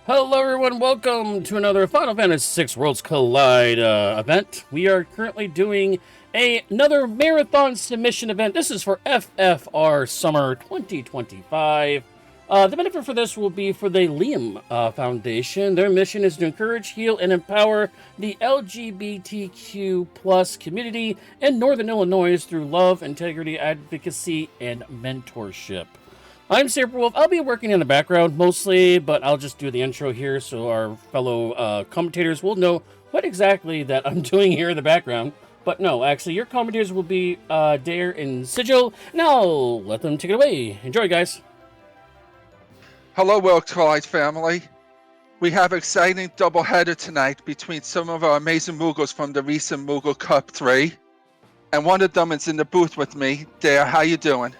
Hello everyone, welcome to another Final Fantasy VI Worlds Collide event. We are currently doing another marathon submission event. This is for FFR Summer 2025. The benefit for this will be for the Liam Foundation. Their mission is to encourage, heal, and empower the LGBTQ plus community in Northern Illinois through love, integrity, advocacy, and mentorship. I'm Saberwolf. I'll be working in the background mostly, but I'll just do the intro here so our fellow commentators will know what exactly that I'm doing here in the background. But no, actually, your commentators will be Dare and Sigil. Now, let them take it away. Enjoy, guys. Hello, World Collide family. We have an exciting doubleheader tonight between some of our amazing Moogles from the recent Moogle Cup 3. And one of them is in the booth with me. Dare, how you doing?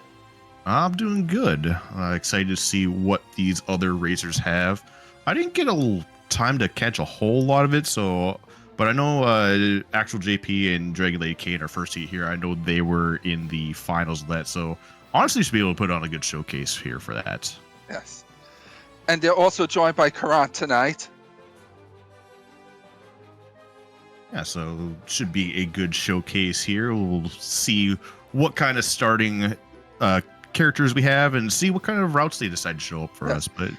I'm doing good. Excited to see what these other racers have. I didn't get a time to catch a whole lot of it, but I know actual JP and Dragon Lady Kane are first heat here. I know they were in the finals of that, so honestly, should be able to put on a good showcase here for that. Yes. And they're also joined by Karan tonight. Yeah, so should be a good showcase here. We'll see what kind of starting characters we have and see what kind of routes they decide to show up for us. But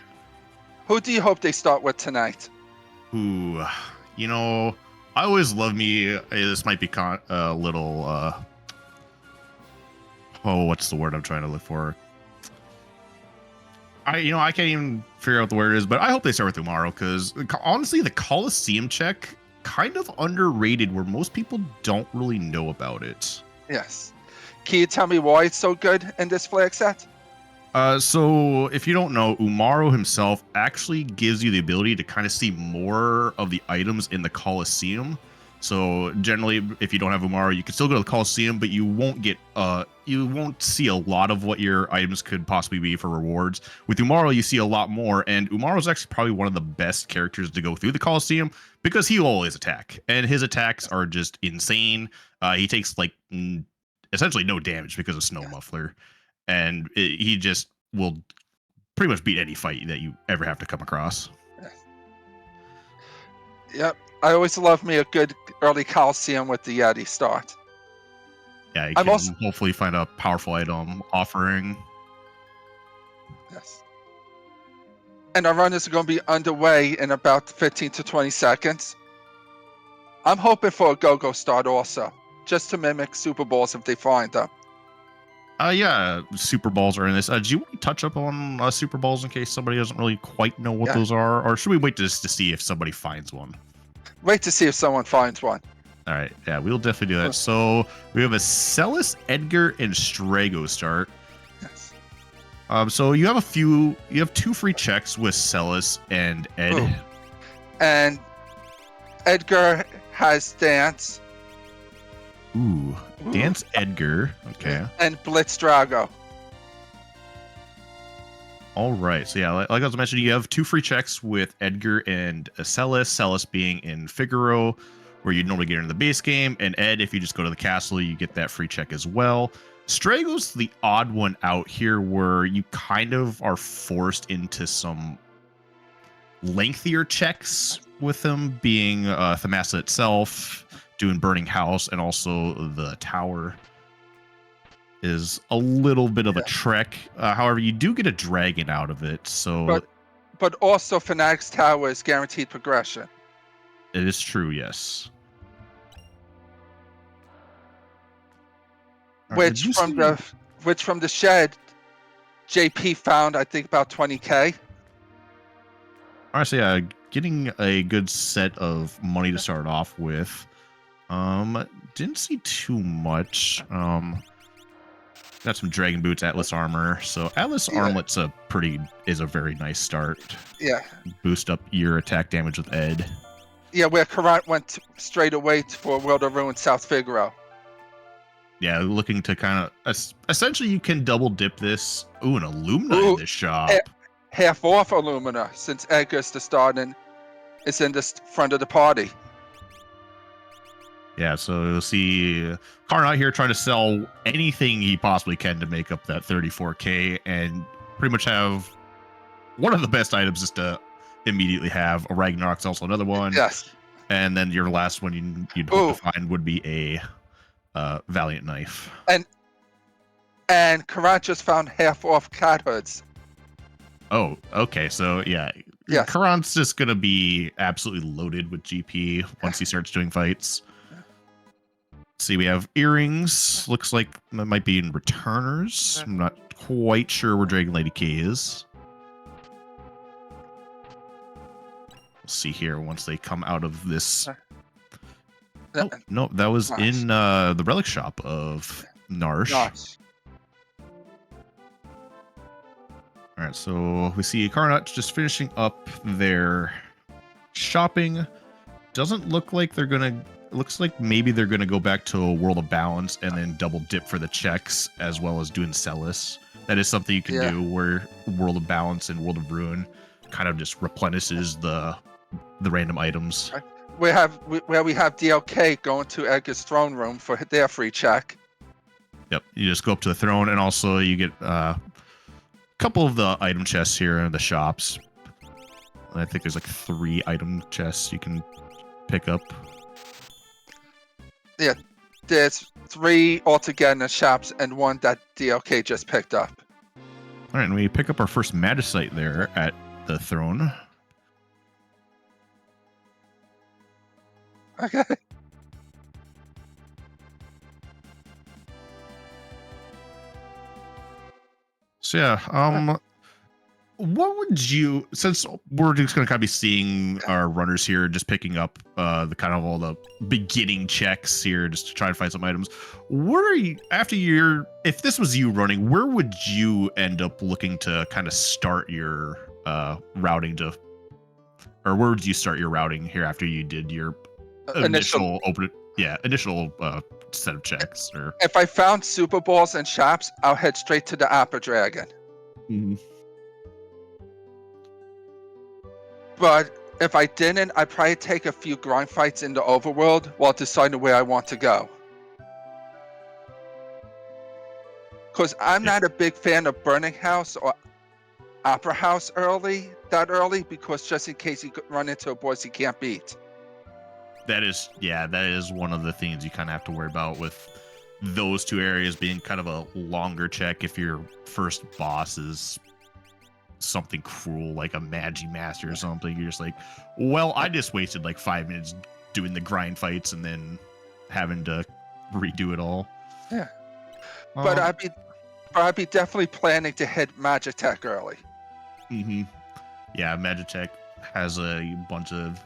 who do you hope they start with tonight? Ooh, you know, I always love me. This might be a little. What's the word I'm trying to look for? I can't even figure out the word it is, but I hope they start with Umaro because honestly, the Coliseum check kind of underrated, where most people don't really know about it. Yes. Can you tell me why it's so good in this flag set? So if you don't know, Umaro himself actually gives you the ability to kind of see more of the items in the Coliseum. So generally, if you don't have Umaro, you can still go to the Coliseum, but you won't see a lot of what your items could possibly be for rewards. With Umaro, you see a lot more, and Umaro is actually probably one of the best characters to go through the Coliseum because he will always attack, and his attacks are just insane. He takes like essentially no damage because of Snow Muffler, and he just will pretty much beat any fight that you ever have to come across. Yep. I always love me a good early Coliseum with the Yeti start. Yeah, you can hopefully find a powerful item offering. Yes. And our run is going to be underway in about 15 to 20 seconds. I'm hoping for a go-go start also, just to mimic Super Balls if they find them. Yeah, Super Balls are in this. Do you want to touch up on Super Balls in case somebody doesn't really quite know what those are? Or should we wait just to see if somebody finds one? Wait to see if someone finds one. All right, yeah, we'll definitely do that. So we have a Celis, Edgar, and Strago start. Yes. So you have two free checks with Celis and Ed. Ooh. And Edgar has Dance. Ooh, Dance Edgar. Okay. And Blitz Drago. All right. So yeah, like I was mentioning, you have two free checks with Edgar and Celis. Celis being in Figaro, where you'd normally get into the base game, and Ed, if you just go to the castle, you get that free check as well. Strago's the odd one out here, where you kind of are forced into some lengthier checks with him, being Thamasa itself, doing Burning House, and also the tower is a little bit of a trek. However, you do get a dragon out of it. So, but also Fanatic's Tower is guaranteed progression. It is true, yes. Which from the shed, JP found I think about 20K. All right, so yeah, getting a good set of money to start off with. Didn't see too much. Got some Dragon Boots, Atlas Armor. So Atlas Armlet's is a very nice start. Yeah. Boost up your attack damage with Ed. Yeah, where Karat went straight away for World of Ruin South Figaro. Yeah, looking to kind of essentially you can double dip this. Ooh, an Illumina in this shop. Half off Illumina, since Edgar's the start and it's in the front of the party. Yeah, so you'll see Karn out here trying to sell anything he possibly can to make up that 34K and pretty much have one of the best items is to immediately have. A Ragnarok's also another one. Yes. And then your last one you'd hope to Ooh. find would be a Valiant Knife. And Karat just found half off cat hoods. Oh, okay. So yeah, Yes. Karan's just gonna be absolutely loaded with GP once he starts doing fights. See, we have earrings. Looks like that might be in returners. I'm not quite sure where Dragon Lady K is. We'll see here once they come out of this. Oh, no, that was in the relic shop of Narsh. Gosh. All right, so we see Karnat just finishing up their shopping. Doesn't look like they're gonna. Looks like maybe they're gonna go back to a World of Balance and then double dip for the checks as well as doing Celis. That is something you can do where World of Balance and World of Ruin kind of just replenishes the random items. We have DLK going to Edgar's throne room for their free check. Yep, you just go up to the throne, and also you get a couple of the item chests here in the shops. And I think there's like 3 item chests you can pick up. Yeah, there's 3 altogether in the shops and 1 that DLK just picked up. All right, and we pick up our first Magicite there at the throne. Okay. So yeah, what would you, since we're just going to kind of be seeing our runners here, just picking up the kind of all the beginning checks here, just to try and find some items. Where are you after if this was you running, where would you end up looking to kind of start your routing to, or where would you start your routing here after you did your initial set of checks? Or if I found Super Balls and shops, I'll head straight to the Opera Dragon. Mm-hmm. But if I didn't, I'd probably take a few grind fights in the overworld while deciding where I want to go. Because I'm not a big fan of Burning House or Opera House that early, because just in case you run into a boss you can't beat. That is one of the things you kind of have to worry about with those 2 areas being kind of a longer check. If your first boss is something cruel like a Magi Master or something, you're just like, well, I just wasted like 5 minutes doing the grind fights and then having to redo it all. Yeah. But I'd be definitely planning to hit Magitech early. Mm-hmm. Yeah, Magitech has a bunch of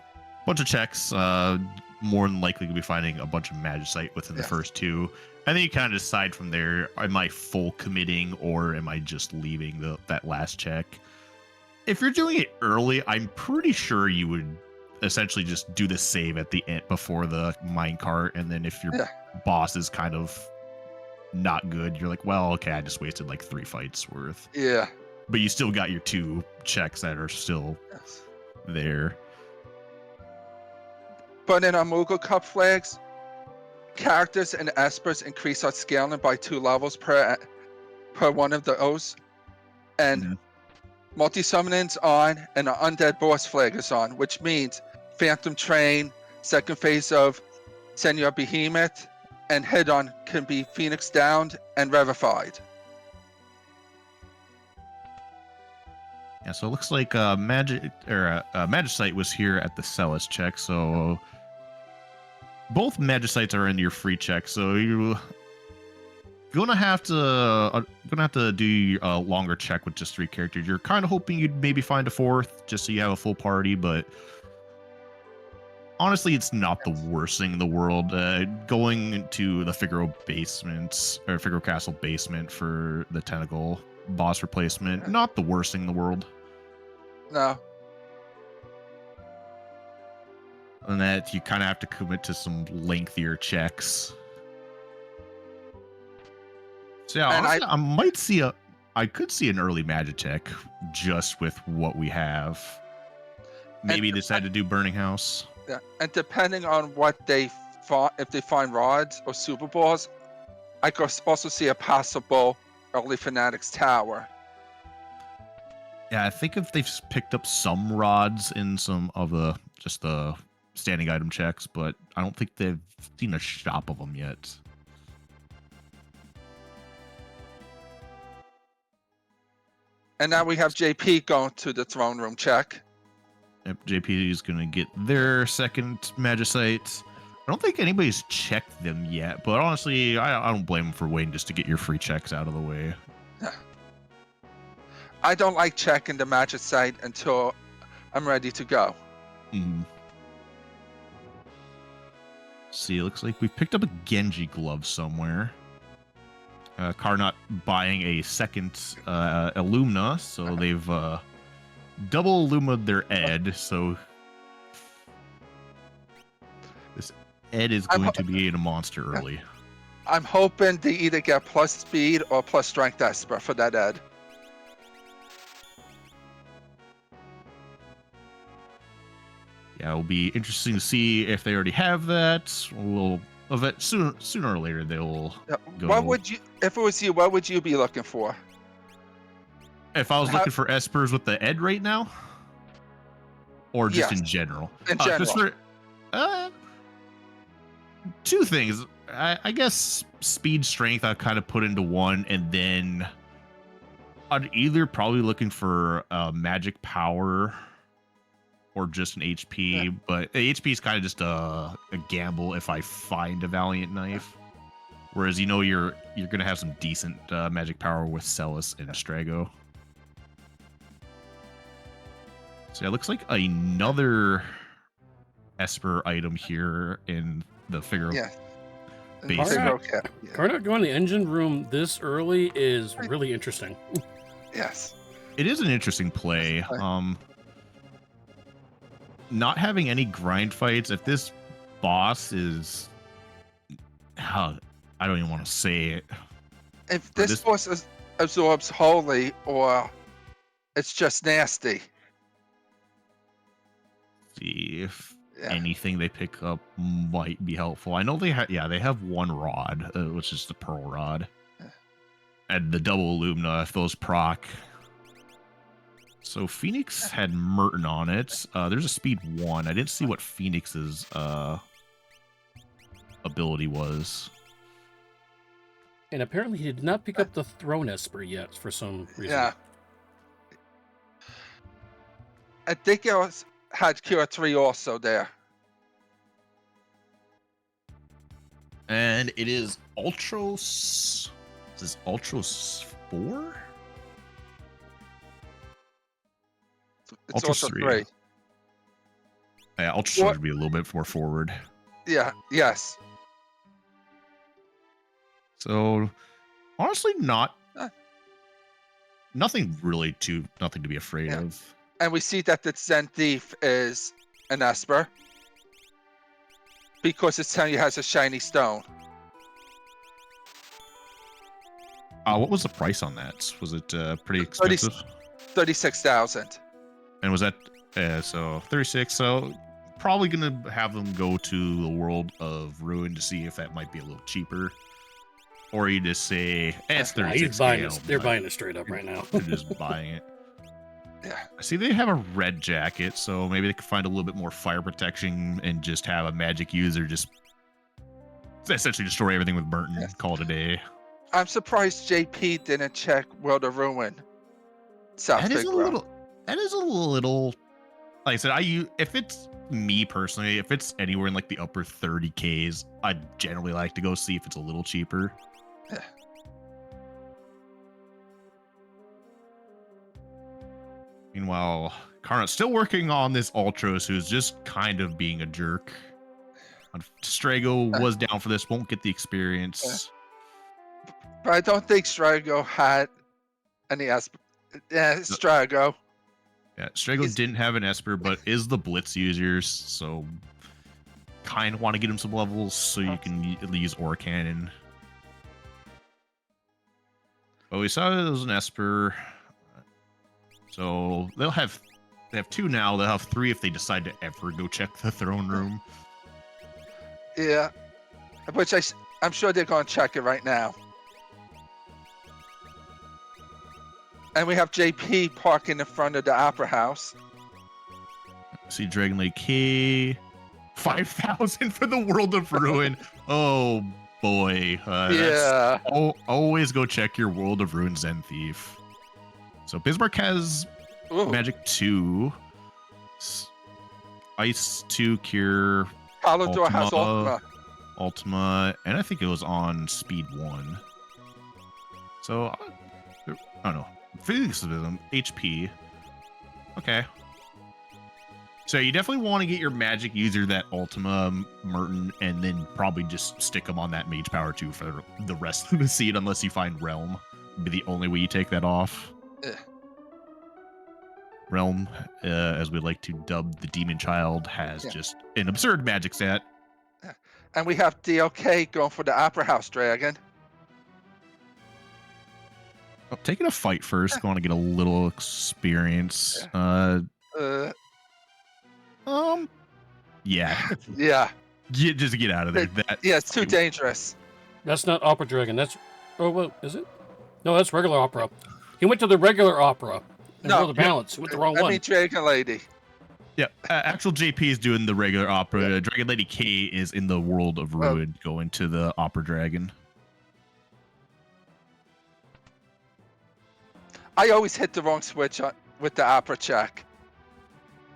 checks. More than likely, you'll be finding a bunch of Magicite within the first 2. And then you kind of decide from there, am I full committing or am I just leaving that last check? If you're doing it early, I'm pretty sure you would essentially just do the save at the end before the minecart. And then if your boss is kind of not good, you're like, well, okay, I just wasted like 3 fights worth. Yeah. But you still got your 2 checks that are still there. But in our Moogle Cup flags, characters and espers increase our scaling by 2 levels per one of those. And multi-summoning's on, and our Undead Boss flag is on, which means Phantom Train, second phase of Senor Behemoth, and Head-On can be Phoenix downed and revivified. Yeah, so it looks like Magicite was here at the Celis check, so both Magicites are in your free check, so you're gonna have to do a longer check with just 3 characters. You're kind of hoping you'd maybe find a 4th just so you have a full party, but honestly, it's not the worst thing in the world. Going to the Figaro Castle basement for the Tentacle boss replacement, not the worst thing in the world. No. And that you kind of have to commit to some lengthier checks. So yeah, honestly, I could see an early Magitech just with what we have. Maybe decide to do Burning House. Yeah, and depending on what they find, if they find rods or Super Balls, I could also see a possible early Fanatics Tower. Yeah, I think if they've picked up some rods in some of the just the standing item checks, but I don't think they've seen a shop of them yet. And now we have JP going to the throne room check. Yep, JP is going to get their second Magicite. I don't think anybody's checked them yet, but honestly, I don't blame them for waiting just to get your free checks out of the way. I don't like checking the magic site until I'm ready to go. Mm. See, it looks like we picked up a Genji glove somewhere. Carnot buying a second Illumina, so they've double Illuminated their Ed, so this Ed is going to be in a monster early. I'm hoping they either get plus speed or plus strength Esper for that Ed. Yeah, it'll be interesting to see if they already have that. We'll sooner or later they'll go. What would you, if it was you, what would you be looking for? If I was looking for Espers with the Ed right now, or just in general? In general. Two things. I guess speed, strength, I'd kind of put into one, and then I'd either probably looking for magic power or just an HP, Yeah. but HP is kind of just a gamble if I find a Valiant Knife. Whereas you're gonna have some decent magic power with Celis and Strago. So yeah, it looks like another Esper item here in the figure. Yeah. Base. Carnot going to the engine room this early is really interesting. Yes. It is an interesting play. Not having any grind fights, if this boss is I don't even want to say it. If this boss absorbs wholly, or it's just nasty. See if anything they pick up might be helpful. I know they have one rod, which is the pearl rod, and the double Illumina if those proc. So Phoenix had Merton on it. There's a speed 1. I didn't see what Phoenix's ability was. And apparently he did not pick up the Throne Esper yet for some reason. Yeah. I think it had Cure 3 also there. And it is Ultros. Is this Ultros 4? It's Ultros also 3. Yeah, Ultros would be a little bit more forward. Yeah, yes. So, honestly, nothing to be afraid of. And we see that the Zen Thief is an Esper because it's telling you has a shiny stone. What was the price on that? Was it pretty expensive? 36,000. And was that so 36? So probably gonna have them go to the World of Ruin to see if that might be a little cheaper, or you just say it's 36. They're buying it straight up right now. They're just buying it. Yeah. I see they have a red jacket, so maybe they could find a little bit more fire protection and just have a magic user just essentially destroy everything with Burton. Yes. Call it a day. I'm surprised JP didn't check World of Ruin. That is a little. Like I said, if it's me personally, if it's anywhere in like the upper 30Ks, I generally like to go see if it's a little cheaper. Yeah. Meanwhile, Karna's still working on this Ultros, who's just kind of being a jerk. Strago was down for this, won't get the experience. But I don't think Strago had any Esper. Strago. Yeah, Strago didn't have an Esper, but is the Blitz users, so kind of want to get him some levels so you can use Ore Cannon. But we saw it was an Esper. So they have 2 now. They'll have 3 if they decide to ever go check the throne room. Yeah, which I'm sure they're going to check it right now. And we have JP parking in front of the Opera House. See Dragon Lake K. 5,000 for the World of Ruin. Oh boy. Yeah. Always go check your World of Ruin Zen Thief. So Bismarck has Ooh. Magic 2, Ice 2, Cure, Palador has Ultima. Ultima, and I think it was on Speed 1. So, I don't know. Physicism, HP. Okay. So you definitely want to get your magic user that Ultima, Merton, and then probably just stick them on that Mage Power 2 for the rest of the seed, unless you find Realm. Would be the only way you take that off. Realm, as we like to dub the Demon Child, has just an absurd magic set. And we have DLK going for the Opera House Dragon. Oh, taking a fight first. Want to get a little experience. Yeah. Yeah. Just get out of there. It's too dangerous. That's not Opera Dragon. That's well, is it? No, that's regular Opera. He went to the regular Opera. No, the balance with the wrong one. I mean Dragon Lady. Yeah, actual JP is doing the regular Opera. Yeah. Dragon Lady K is in the World of Ruin, going to the Opera Dragon. I always hit the wrong switch with the Opera check.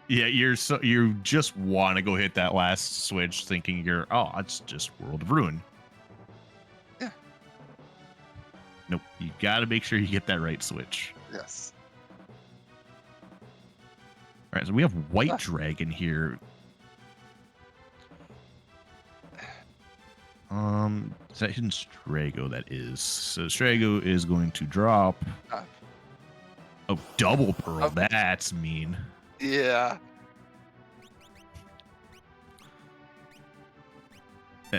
Yeah, you just want to go hit that last switch, thinking it's just World of Ruin. Yeah. Nope, you got to make sure you get that right switch. Yes. All right, so we have White Dragon here. Is that Hidden Strago? That is. So Strago is going to drop. Oh, double Pearl. That's mean. Yeah.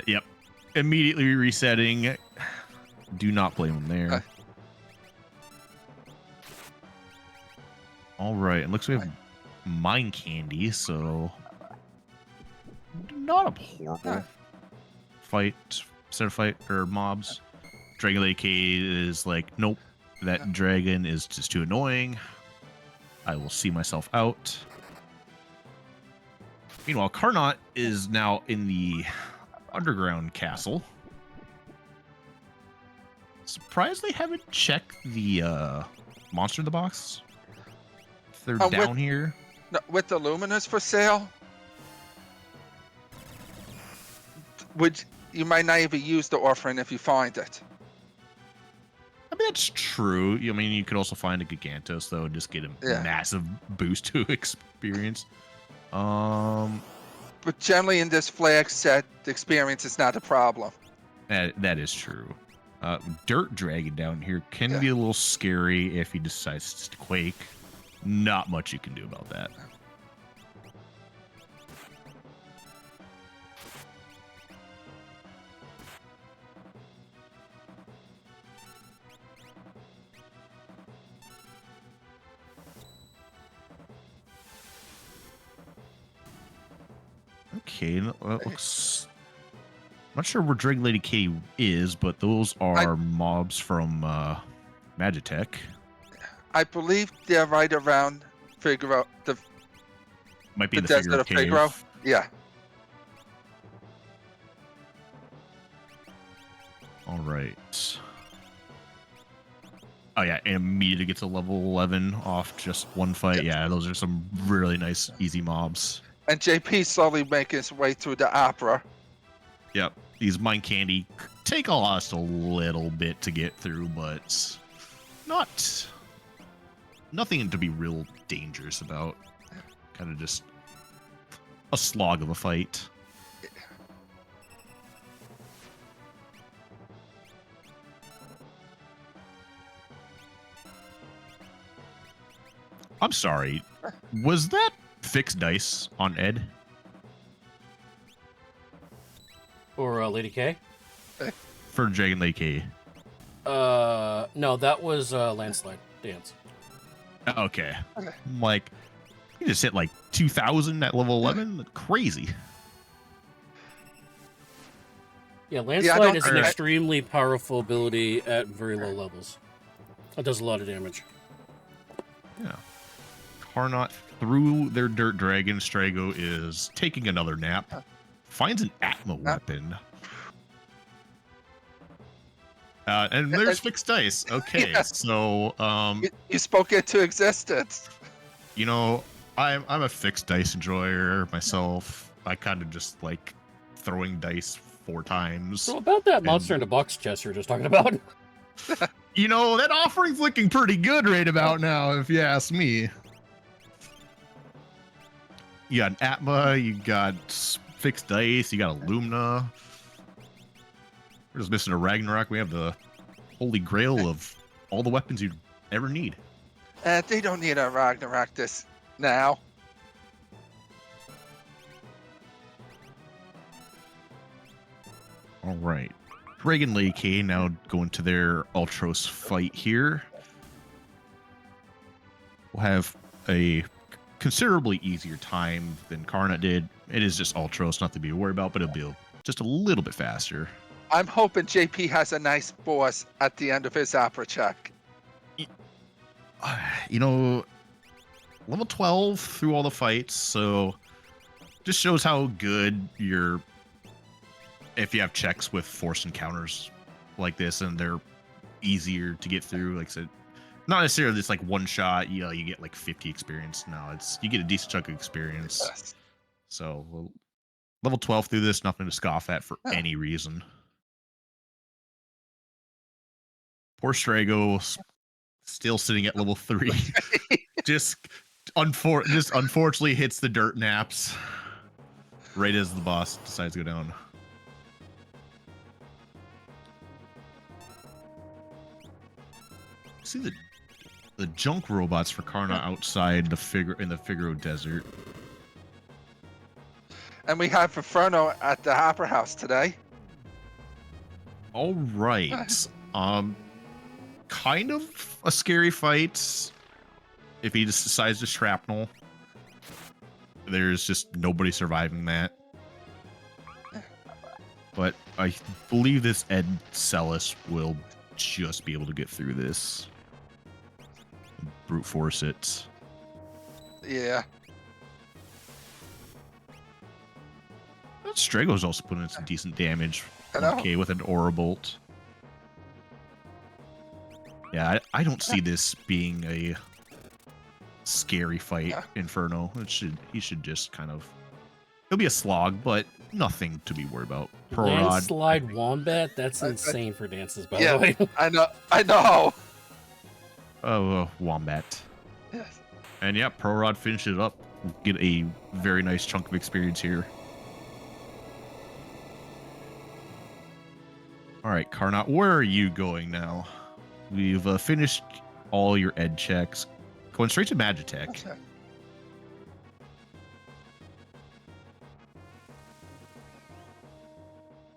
Yep. Immediately resetting. Do not blame him there. All right. It looks like we have Mind Candy, so not a horrible set of fight or mobs. Dragon Lady K is like, nope, that dragon is just too annoying. I will see myself out. Meanwhile, Carnot is now in the underground castle. Surprised they haven't checked the monster in the box. They're down here. No, with the Luminous for sale, you might not even use the Orphan if you find it. I mean, that's true. I mean, you could also find a Gigantos, though, and just get a massive boost to experience. But generally in this flag set, the experience is not a problem. That is true. Dirt Dragon down here can be a little scary if he decides to quake. Not much you can do about that. Okay, that looks... I'm not sure where Dragon Lady K is, but those are mobs from Magitech. I believe they're right around Figaro. Might be the desert of Figaro. Yeah. All right. Oh yeah, and immediately gets a level 11 off just one fight. Yeah, those are some really nice, easy mobs. And JP slowly making his way through the Opera. Yep, these Mind Candy take us a little bit to get through, but nothing to be real dangerous about. Kind of just a slog of a fight. I'm sorry. Was that fixed dice on Ed? Or Lady K? For Dragon Lady K. No, that was Landslide Dance. Okay. I'm like, you just hit like 2,000 at level 11? Crazy. Yeah, Landslide is an extremely powerful ability at very low levels. It does a lot of damage. Yeah. Carnot through their dirt dragon. Strago is taking another nap. Finds an Atma weapon. And there's fixed dice. Okay, Yeah. so You spoke it to existence. you know, I'm a fixed dice enjoyer myself. I kind of just like throwing dice 4 times. So about that monster in the box chest you were just talking about. You know, that offering's looking pretty good right about now, if you ask me. You got an Atma, you got fixed dice, you got a Lumina. We're just missing a Ragnarok. We have the holy grail of all the weapons you'd ever need. They don't need a Ragnarok this now. All right. Dragon Lake now going to their Ultros fight here. We'll have a considerably easier time than Karna did. It is just Ultros, nothing to be worried about, but it'll be just a little bit faster. I'm hoping JP has a nice boss at the end of his opera check. You know, level 12 through all the fights, so just shows how good you're if you have checks with force encounters like this and they're easier to get through. Like I said, not necessarily just like one shot, you know, you get like 50 experience. No, it's you get a decent chunk of experience. Yes. So level 12 through this, nothing to scoff at for any reason. Poor Strago still sitting at level 3. just unfortunately hits the dirt naps right as the boss decides to go down. See the junk robots for Karna outside the Figaro Desert. And we have Inferno at the Opera House today. All right. Kind of a scary fight. If he just decides to shrapnel, there's just nobody surviving that. But I believe this Ed Celis will just be able to get through this. Brute force it. Yeah. Strago's also putting in some decent damage. Okay, with an Aura Bolt. Yeah, I don't see this being a scary fight, Inferno. He should just kind of... It'll be a slog, but nothing to be worried about. Landslide Wombat? That's insane for dances, by the way. I know. Oh, Wombat. Yes. And yeah, Pro Rod finishes it up. Get a very nice chunk of experience here. All right, Carnot, where are you going now? We've finished all your ed checks. Going straight to Magitech. Okay.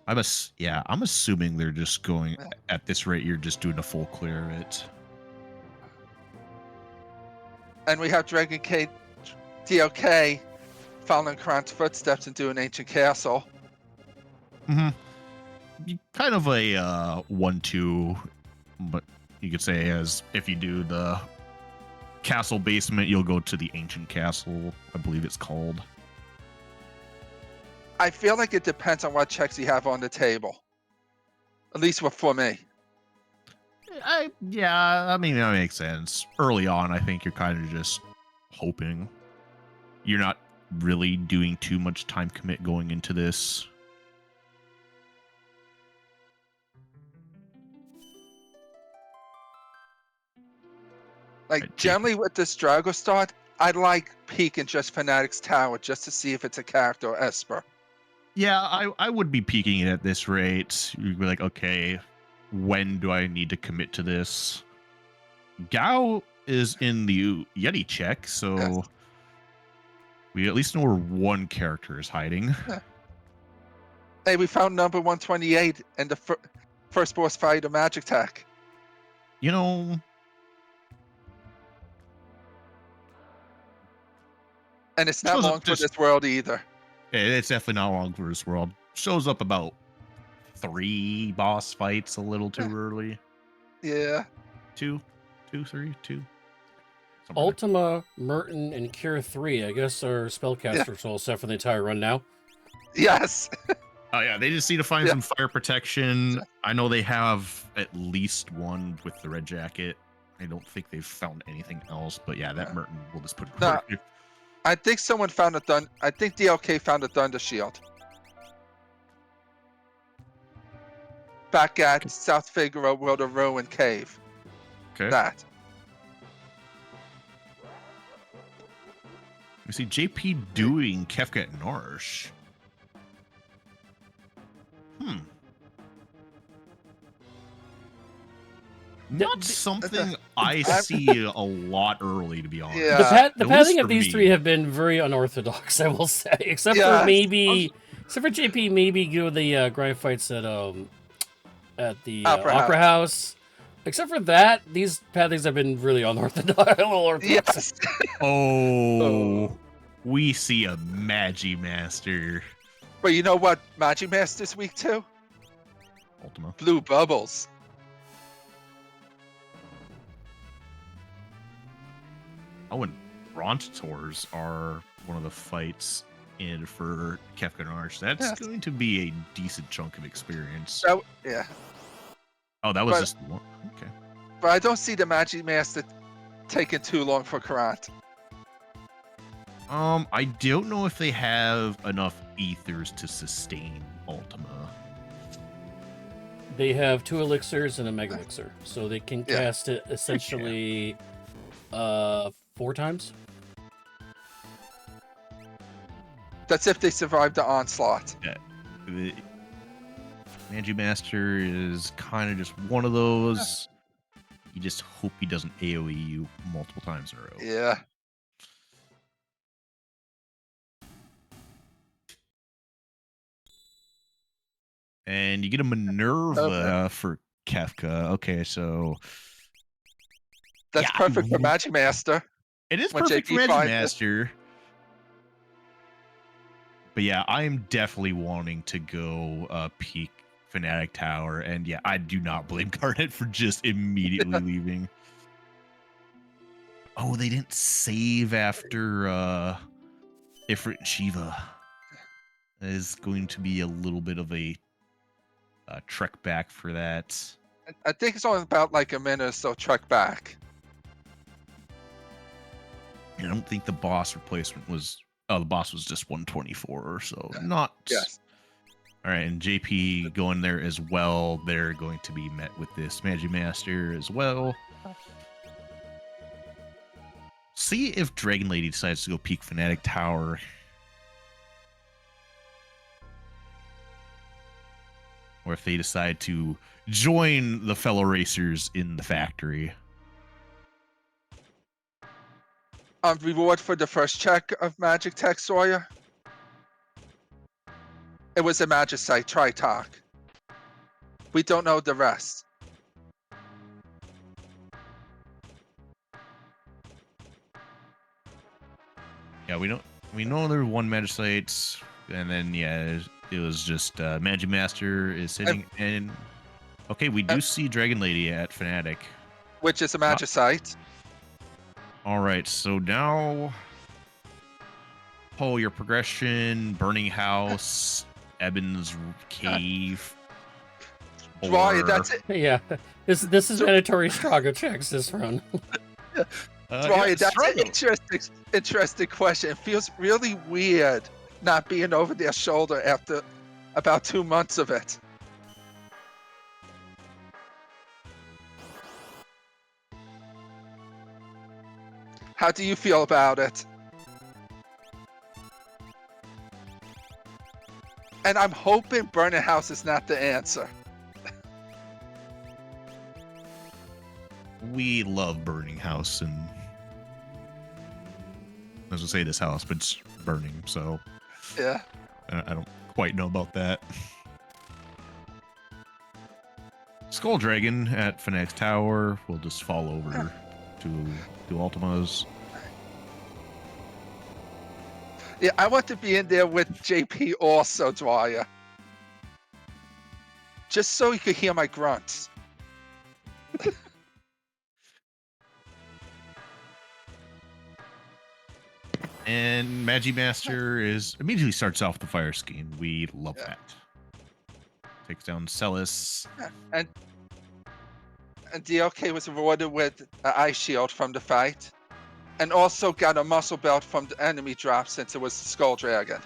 I'm assuming they're just going at this rate. You're just doing a full clear of it. And we have Dragon K, DLK, following Kron's footsteps into an ancient castle. Kind of a 1-2, but you could say as if you do the castle basement, you'll go to the ancient castle. I believe it's called. I feel like it depends on what checks you have on the table. At least for me. Yeah, I mean, that makes sense. Early on, I think you're kind of just hoping. You're not really doing too much time commit going into this. Like, generally with this Drago start, I like peeking just Fanatic's Tower just to see if it's a character or Esper. Yeah, I would be peeking it at this rate. You'd be like, okay, when do I need to commit to this? Gao is in the Yeti check, so we at least know where one character is hiding. Hey, we found number 128 in the first boss fight of Magic Tech. You know... And it's not long for this world either. It's definitely not long for this world. Shows up about 3 boss fights a little too early. Yeah. 2, 3, 2. somewhere there. Ultima, Merton, and Cure 3, I guess, are spellcasters all set for the entire run now. Yes. Oh yeah, they just need to find Yeah. some fire protection. I know they have at least one with the red jacket. I don't think they've found anything else, but yeah, that Merton will just put it No. right. I think someone found I think DLK found a Thunder Shield. Back at South Figaro World of Ruin Cave. Okay. That. We see JP doing Kefka at Narsh. Not something I see a lot early, to be honest. Yeah. The At pathing least of for these me. three have been very unorthodox, I will say. Except Yes. for JP, maybe go the grind fights at the Opera House. Except for that, these pathings have been really unorthodox. Yes. Oh, we see a Magi Master. But you know what Magi Master's weak to? Ultima. Blue bubbles. Oh, and Brontators are one of the fights in for Kefka and Arch. That's going to be a decent chunk of experience. Yeah. Oh, that was just one. Okay. But I don't see the Magi Master taking too long for Karant. I don't know if they have enough ethers to sustain Ultima. They have 2 elixirs and a mega elixir, so they can cast it essentially 4 times. That's if they survive the onslaught. Yeah. The Magi Master is kind of just one of those. You just hope he doesn't AoE you multiple times in a row. Yeah. And you get a Minerva for Kefka. Okay, so That's perfect for Magi Master. it is when perfect JP for Magi finds it. Master. But yeah, I am definitely wanting to go peek Fnatic Tower, and yeah, I do not blame Garnet for just immediately leaving. Oh, they didn't save after Ifrit and Shiva. That is going to be a little bit of a trek back for that. I think it's only about like a minute or so trek back. I don't think the boss replacement was. Oh, the boss was just 124 or so. Not. Yes. All right, and JP going there as well. They're going to be met with this Magi Master as well. See if Dragon Lady decides to go peek Fnatic Tower. Or if they decide to join the fellow racers in the factory. Reward for the first check of Magic Tech Sawyer. It was a Magicite Tritalk. We don't know the rest. Yeah, we know there were one Magicite, and then yeah, it was just Magi Master is sitting in. Okay, we do see Dragon Lady at Fnatic. Which is a Magicite. All right, so now, your progression, Burning House, Ebon's Cave. Dwyer, that's it. Yeah, this is mandatory Strago checks this run. Dwyer, that's an interesting question. It feels really weird not being over their shoulder after about 2 months of it. How do you feel about it? And I'm hoping Burning House is not the answer. We love Burning House, and I was gonna say this house, but it's burning, so Yeah. I don't quite know about that. Skull Dragon at Fnatic's Tower. We'll just fall over to Ultima's. Yeah, I want to be in there with JP also, Dwyer. Just so you could hear my grunts. And Magimaster is immediately starts off the fire scheme. We love Yeah. that. Takes down Celis. And DLK was rewarded with an ice shield from the fight, and also got a muscle belt from the enemy drop since it was the Skull Dragon,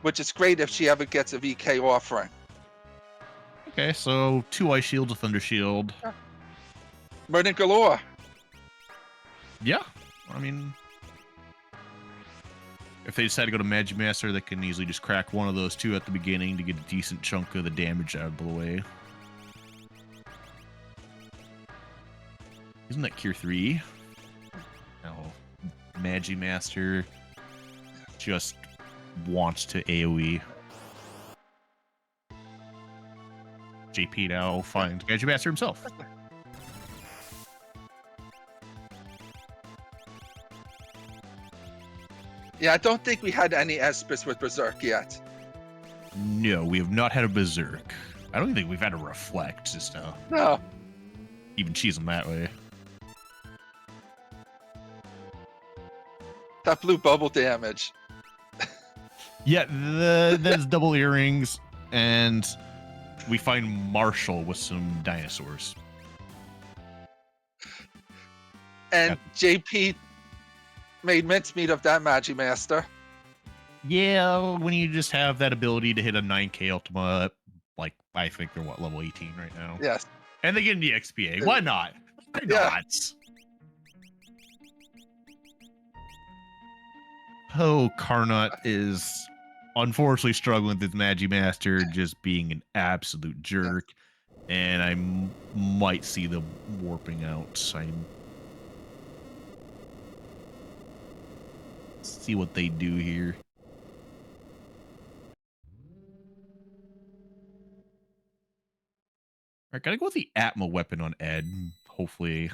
which is great if she ever gets a VK offering. Okay, so 2 ice shields, a thunder shield. Murder galore. Yeah, I mean, if they decide to go to Magimaster, they can easily just crack one of those 2 at the beginning to get a decent chunk of the damage out of the way. Isn't that Cure 3? No. Magimaster just wants to AoE. JP now finds Magimaster himself. Yeah, I don't think we had any Espis with Berserk yet. No, we have not had a Berserk. I don't think we've had a Reflect, just No. even cheese them that way. That blue bubble damage. Yeah, that's double earrings, and we find Marshall with some dinosaurs. And JP made mincemeat of that Magimaster. Yeah, when you just have that ability to hit a 9k Ultima, like, I think they're, level 18 right now? Yes. And they get the XPA. Why not? Why Yeah. not? Oh, Carnot is unfortunately struggling with his Magimaster just being an absolute jerk. And I might see them warping out. See what they do here. All right, gotta go with the Atma weapon on Ed. Hopefully,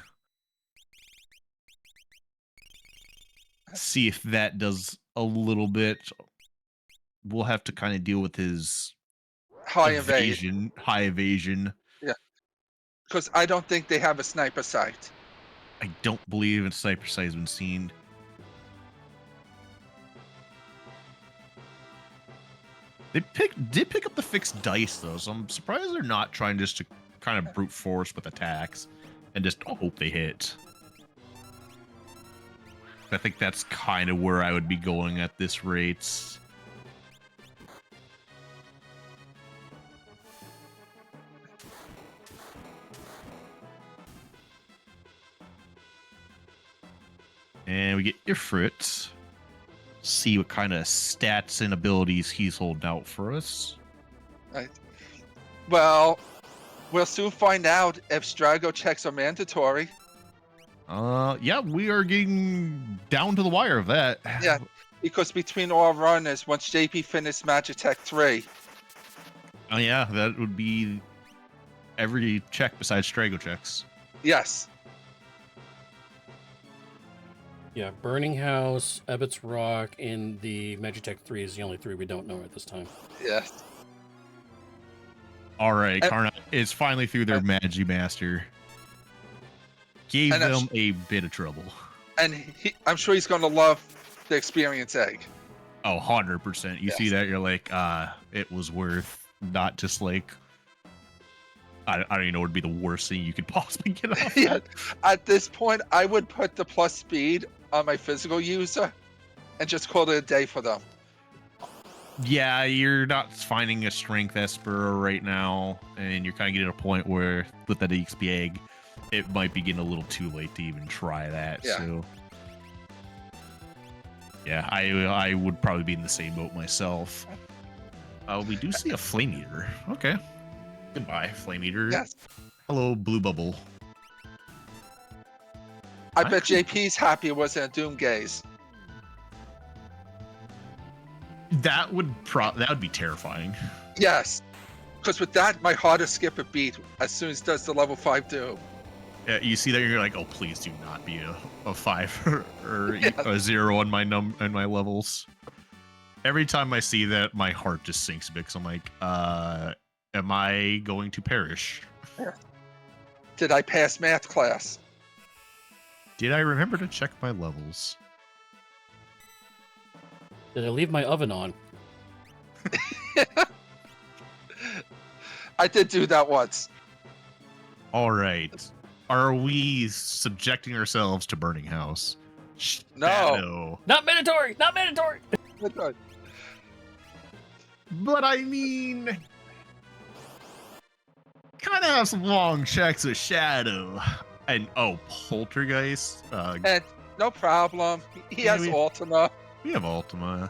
see if that does a little bit. We'll have to kind of deal with his High evasion. high evasion. Yeah. Because I don't think they have a sniper sight. I don't believe a sniper sight has been seen. They did pick up the fixed dice though, so I'm surprised they're not trying just to kind of brute force with attacks and just hope they hit. I think that's kind of where I would be going at this rate. And we get Ifrit. See what kind of stats and abilities he's holding out for us. Right. Well, we'll soon find out if Strago checks are mandatory. Yeah, we are getting down to the wire of that. Yeah, because between all runners, once JP finished Magitech 3. Oh yeah, that would be every check besides Strago checks. Yes. Yeah, Burning House, Ebbett's Rock, and the Magitech 3 is the only 3 we don't know at this time. Yes. All right, Karna is finally through their Magimaster. Gave them a bit of trouble. And I'm sure he's going to love the experience egg. Oh, 100%. You see that, you're like, it was worth not just like, I don't even know what would be the worst thing you could possibly get off. Yeah. At this point, I would put the plus speed on my physical user and just call it a day for them. Yeah, you're not finding a strength Esper right now, and you're kind of getting to a point where with that XP egg, it might be getting a little too late to even try that. Yeah. So, yeah, I would probably be in the same boat myself. We do see a Flame Eater. Okay. Goodbye, Flame Eater. Yes. Hello, Blue Bubble. I bet JP's happy it wasn't a Doom Gaze. That would be terrifying. Yes. Because with that, my heart will skip a beat as soon as it does the level 5 Doom. Yeah, you see that, you're like, oh, please do not be a 5 or a 0 on my my levels. Every time I see that, my heart just sinks a bit because I'm like, am I going to perish? Did I pass math class? Did I remember to check my levels? Did I leave my oven on? I did do that once. All right. Are we subjecting ourselves to burning house? No. Shadow. Not mandatory! Not mandatory! But I mean, kind of have some long checks with Shadow. And Poltergeist. And no problem. He Yeah, has Ultima. We have Ultima.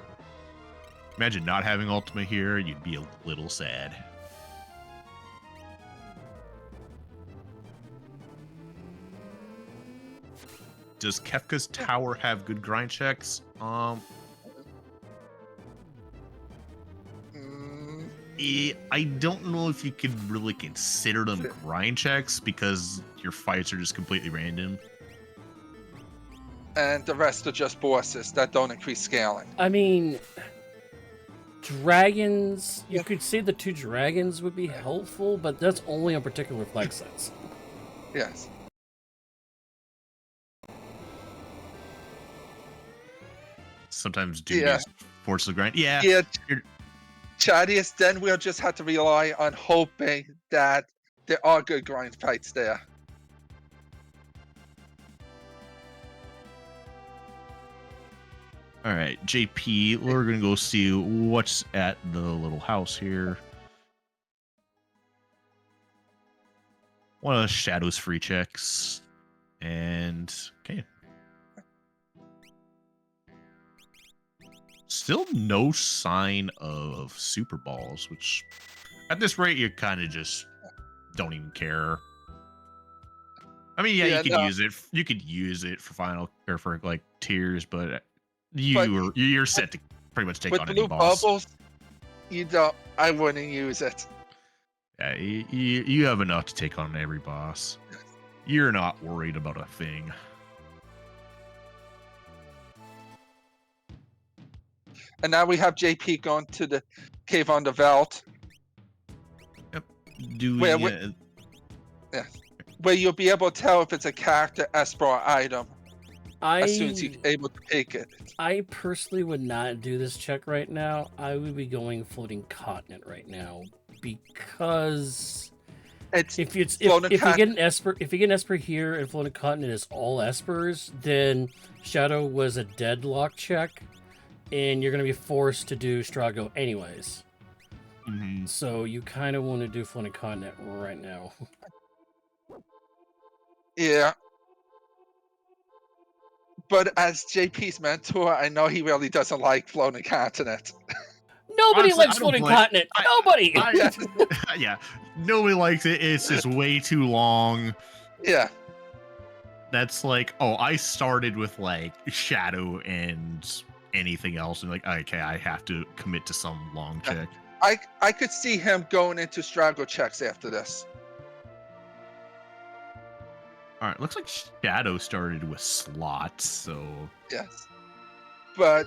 Imagine not having Ultima here, you'd be a little sad. Does Kefka's Tower have good grind checks? I don't know if you could really consider them grind checks because your fights are just completely random. And the rest are just bosses that don't increase scaling. I mean, dragons, you could say the 2 dragons would be helpful, but that's only on particular flag sets. Yes. Sometimes duties force the grind. Yeah. Yeah. Chadius, then we'll just have to rely on hoping that there are good grind fights there. All right, JP, we're going to go see what's at the little house here. One of the Shadow's free checks. And, okay. Still no sign of Super Balls, which at this rate, you kind of just don't even care. I mean, you could use it. You could use it for final or for like tiers, but you're set to pretty much take on any boss. With blue bubbles, I wouldn't use it. Yeah, you have enough to take on every boss. You're not worried about a thing. And now we have JP going to the cave on the Veld. Yep. Where you'll be able to tell if it's a character, Esper, or item as soon as you're able to take it. I personally would not do this check right now. I would be going floating continent right now because if you get an Esper here and floating continent is all Espers, then Shadow was a deadlock check, and you're going to be forced to do Strago anyways. Mm-hmm. So you kind of want to do floating continent right now. Yeah. But as JP's mentor, I know he really doesn't like floating continent. Nobody likes floating continent. Nobody. Yeah. Nobody likes it. It's just way too long. Yeah. That's like, I started with like Shadow and anything else, and like, okay, I have to commit to some long check. I could see him going into Strago checks after this. All right, looks like Shadow started with slots, so... Yes. But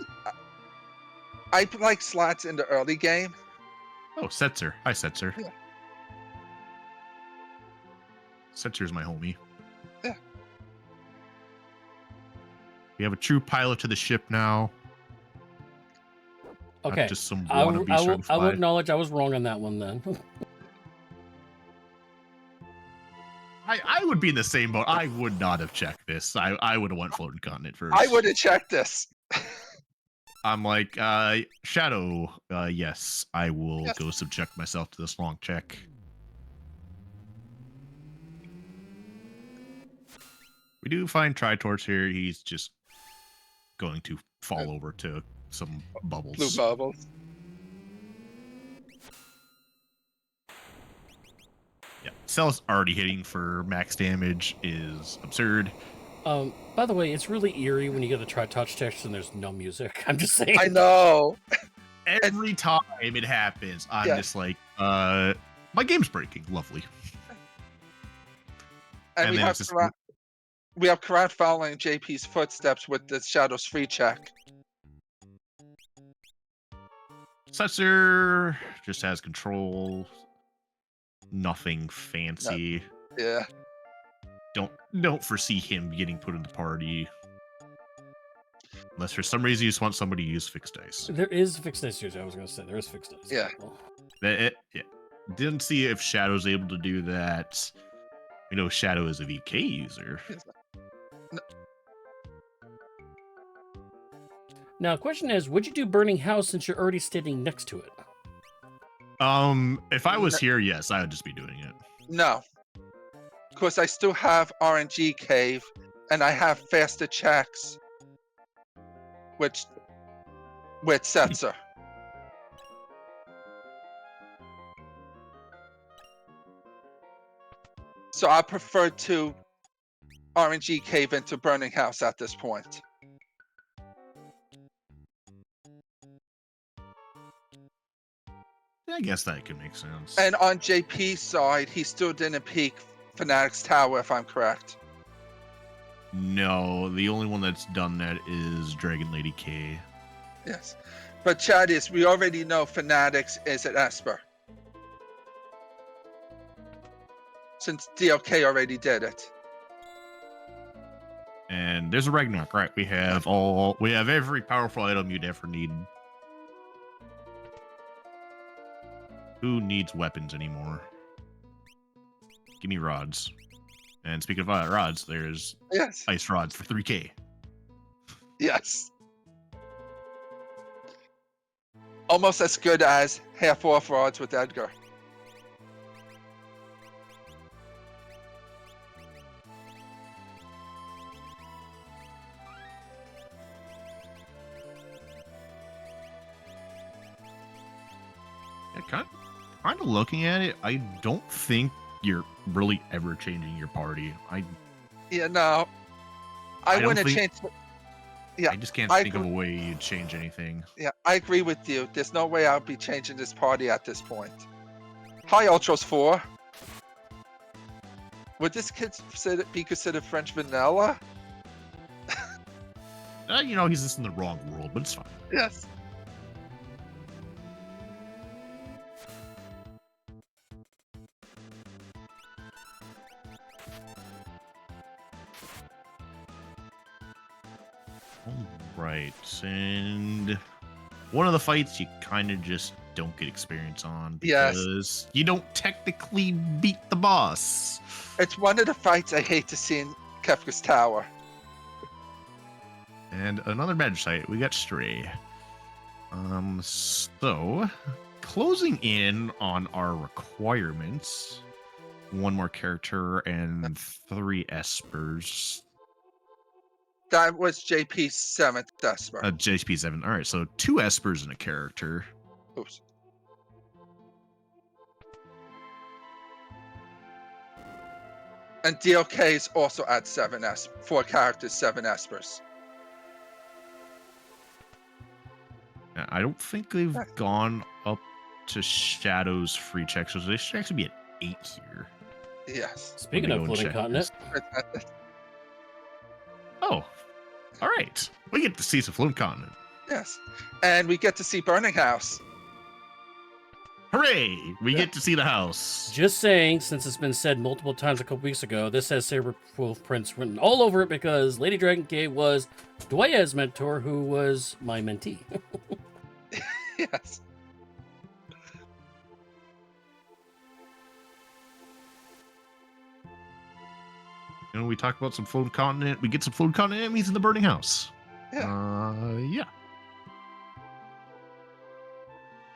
I like slots in the early game. Oh, Setzer. Hi, Setzer. Yeah. Setzer's my homie. Yeah. We have a true pilot to the ship now. Okay. Not just some I will acknowledge I was wrong on that one then. I would be in the same boat. I would not have checked this. I would have went floating continent first. I would have checked this. I'm like, Shadow, yes, I will go subject myself to this long check. We do find Tritorch here. He's just going to fall over to some bubbles. Blue bubbles. Yeah, Cell's already hitting for max damage is absurd. By the way, it's really eerie when you get a Tri-Touch text and there's no music. I'm just saying. I know. Every time it happens, I'm just like, my game's breaking. Lovely. And we have Karat following JP's footsteps with the Shadow's free check. Setzer just has control. Nothing fancy. No. Yeah. Don't foresee him getting put in the party Unless for some reason you just want somebody to use fixed dice. There is fixed dice here. I was going to say there is fixed dice. Yeah. Yeah. Didn't see if Shadow's able to do that. We know Shadow is a VK user. Now, question is, would you do Burning House since you're already standing next to it? If I was here, yes, I would just be doing it. No. Because I still have RNG Cave, and I have faster checks with Setzer. So I prefer to RNG Cave into Burning House at this point. I guess that could make sense. And on JP's side, he still didn't peek Fanatic's Tower, if I'm correct. No, the only one that's done that is Dragon Lady K. Yes. But Chad we already know Fanatics is at Esper. Since DLK already did it. And there's a Ragnarok, right? We have every powerful item you'd ever need. Who needs weapons anymore? Give me rods. And speaking of rods, there's ice rods for 3K. Yes. Almost as good as half-off rods with Edgar. Yeah, kind of looking at it, I don't think you're really ever changing your party. Yeah, no. I wouldn't change. Yeah, I just can't think of a way you'd change anything. Yeah, I agree with you. There's no way I'll be changing this party at this point. Hi, Ultros 4. Would this kid be considered French vanilla? He's just in the wrong world, but it's fine. Yes. Right, and one of the fights you kind of just don't get experience on because you don't technically beat the boss. It's one of the fights I hate to see in Kefka's Tower. And another badge site, we got Stray. So closing in on our requirements, one more character and 3 espers. That was JP's 7th Esper. JP 7. All right, so 2 espers and a character. Oops. And DLK's also at 4 characters, 7 espers. I don't think they've gone up to Shadow's free checks, so they should actually be at 8 here. Yes. Speaking of floating continent. Oh, all right. We get to see some floating continent. Yes. And we get to see Burning House. Hooray! We get to see the house. Just saying, since it's been said multiple times a couple weeks ago, this has Saber Wolf prints written all over it because Lady Dragon K was Dwaya's mentor, who was my mentee. Yes. We talk about some floating continent. We get some floating continent enemies in the burning house. Yeah. Yeah.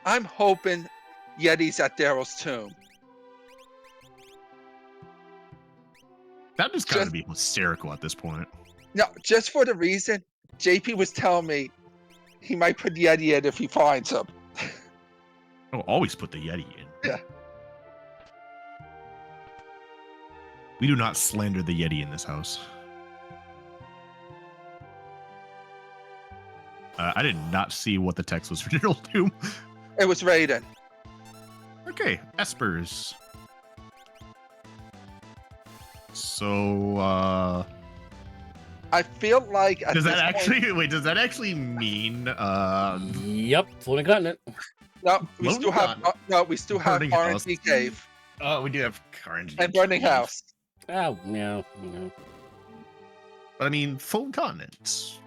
I'm hoping Yeti's at Daryl's tomb. That just got to be hysterical at this point. No, just for the reason JP was telling me he might put Yeti in if he finds him. Oh, always put the Yeti in. Yeah. We do not slander the Yeti in this house. I did not see what the text was for Daryl's tomb. It was Raiden. Okay, espers. So, I feel like does that actually mean Yep, floating continent. No, we still have RNG Cave. Oh, we do have RNG and Burning House. Oh, no. But I mean, full continents.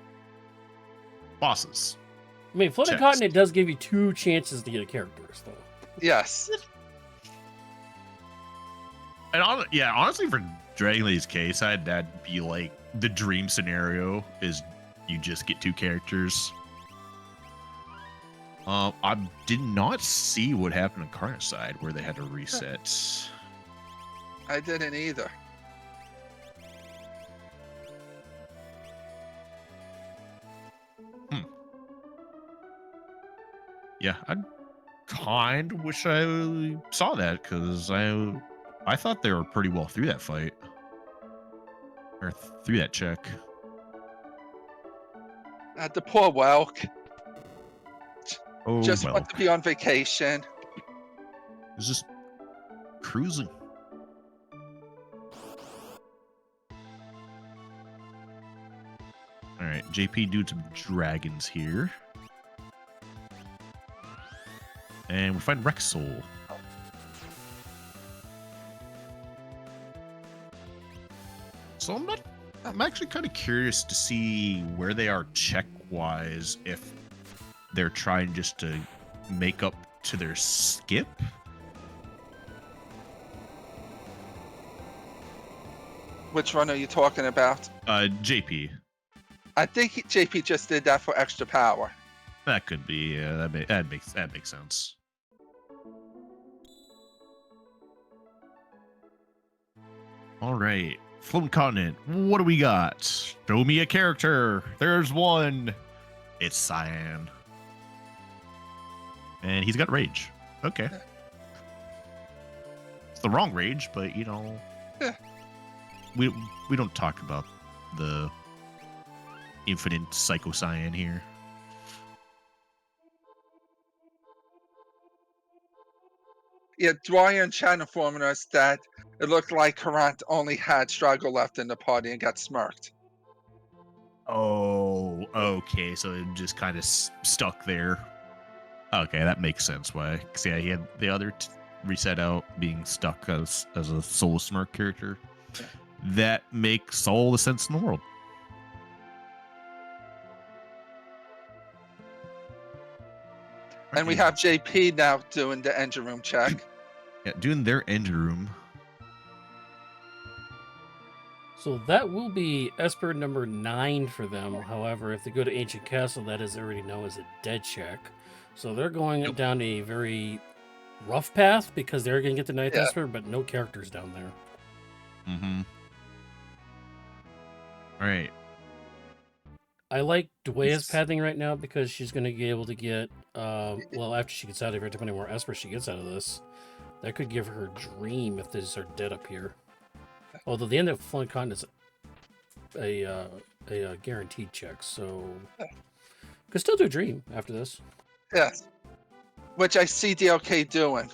bosses. I mean, Floating Checks. Continent does give you 2 chances to get a characters, though. Yes. And honestly, for Dragon Lady's case, that'd be like the dream scenario is you just get 2 characters. I did not see what happened on Carnicide where they had to reset. I didn't either. Yeah, I kind of wish I saw that because I thought they were pretty well through that fight or through that check. The poor Welk Oh, just well, want to be on vacation. it's just cruising. All right, JP doing some dragons here. And we find Rexol. So I'm actually kind of curious to see where they are check-wise, if they're trying just to make up to their skip. Which one are you talking about? JP. I think JP just did that for extra power. That could be. That makes sense. All right, Floating Continent. What do we got? Show me a character. There's one. It's Cyan, and he's got rage. Okay, it's the wrong rage, but you know, Yeah. we don't talk about the infinite Psycho Cyan here. Yeah, Dwyer and Chan informing us that it looked like Karant only had Struggle left in the party and got smirked. Oh, okay. So it just kind of stuck there. Okay, that makes sense. Why? Because yeah, he had the other reset out being stuck as a Soul Smirk character. Yeah. That makes all the sense in the world. And we have JP now doing the engine room check. Yeah, doing their engine room. So that will be Esper number 9 for them. However, if they go to Ancient Castle, that is already known as a dead check. So they're going down a very rough path because they're going to get the Ninth Esper, but no characters down there. Mm-hmm. All right. I like Dwaya's pathing right now because she's going to be able to get, well, after she gets out of here, depending on where Esper she gets out of this, that could give her Dream if these are dead up here. Although the end of Floating Continent is a guaranteed check, so could still do Dream after this. Yes. Which I see DLK doing.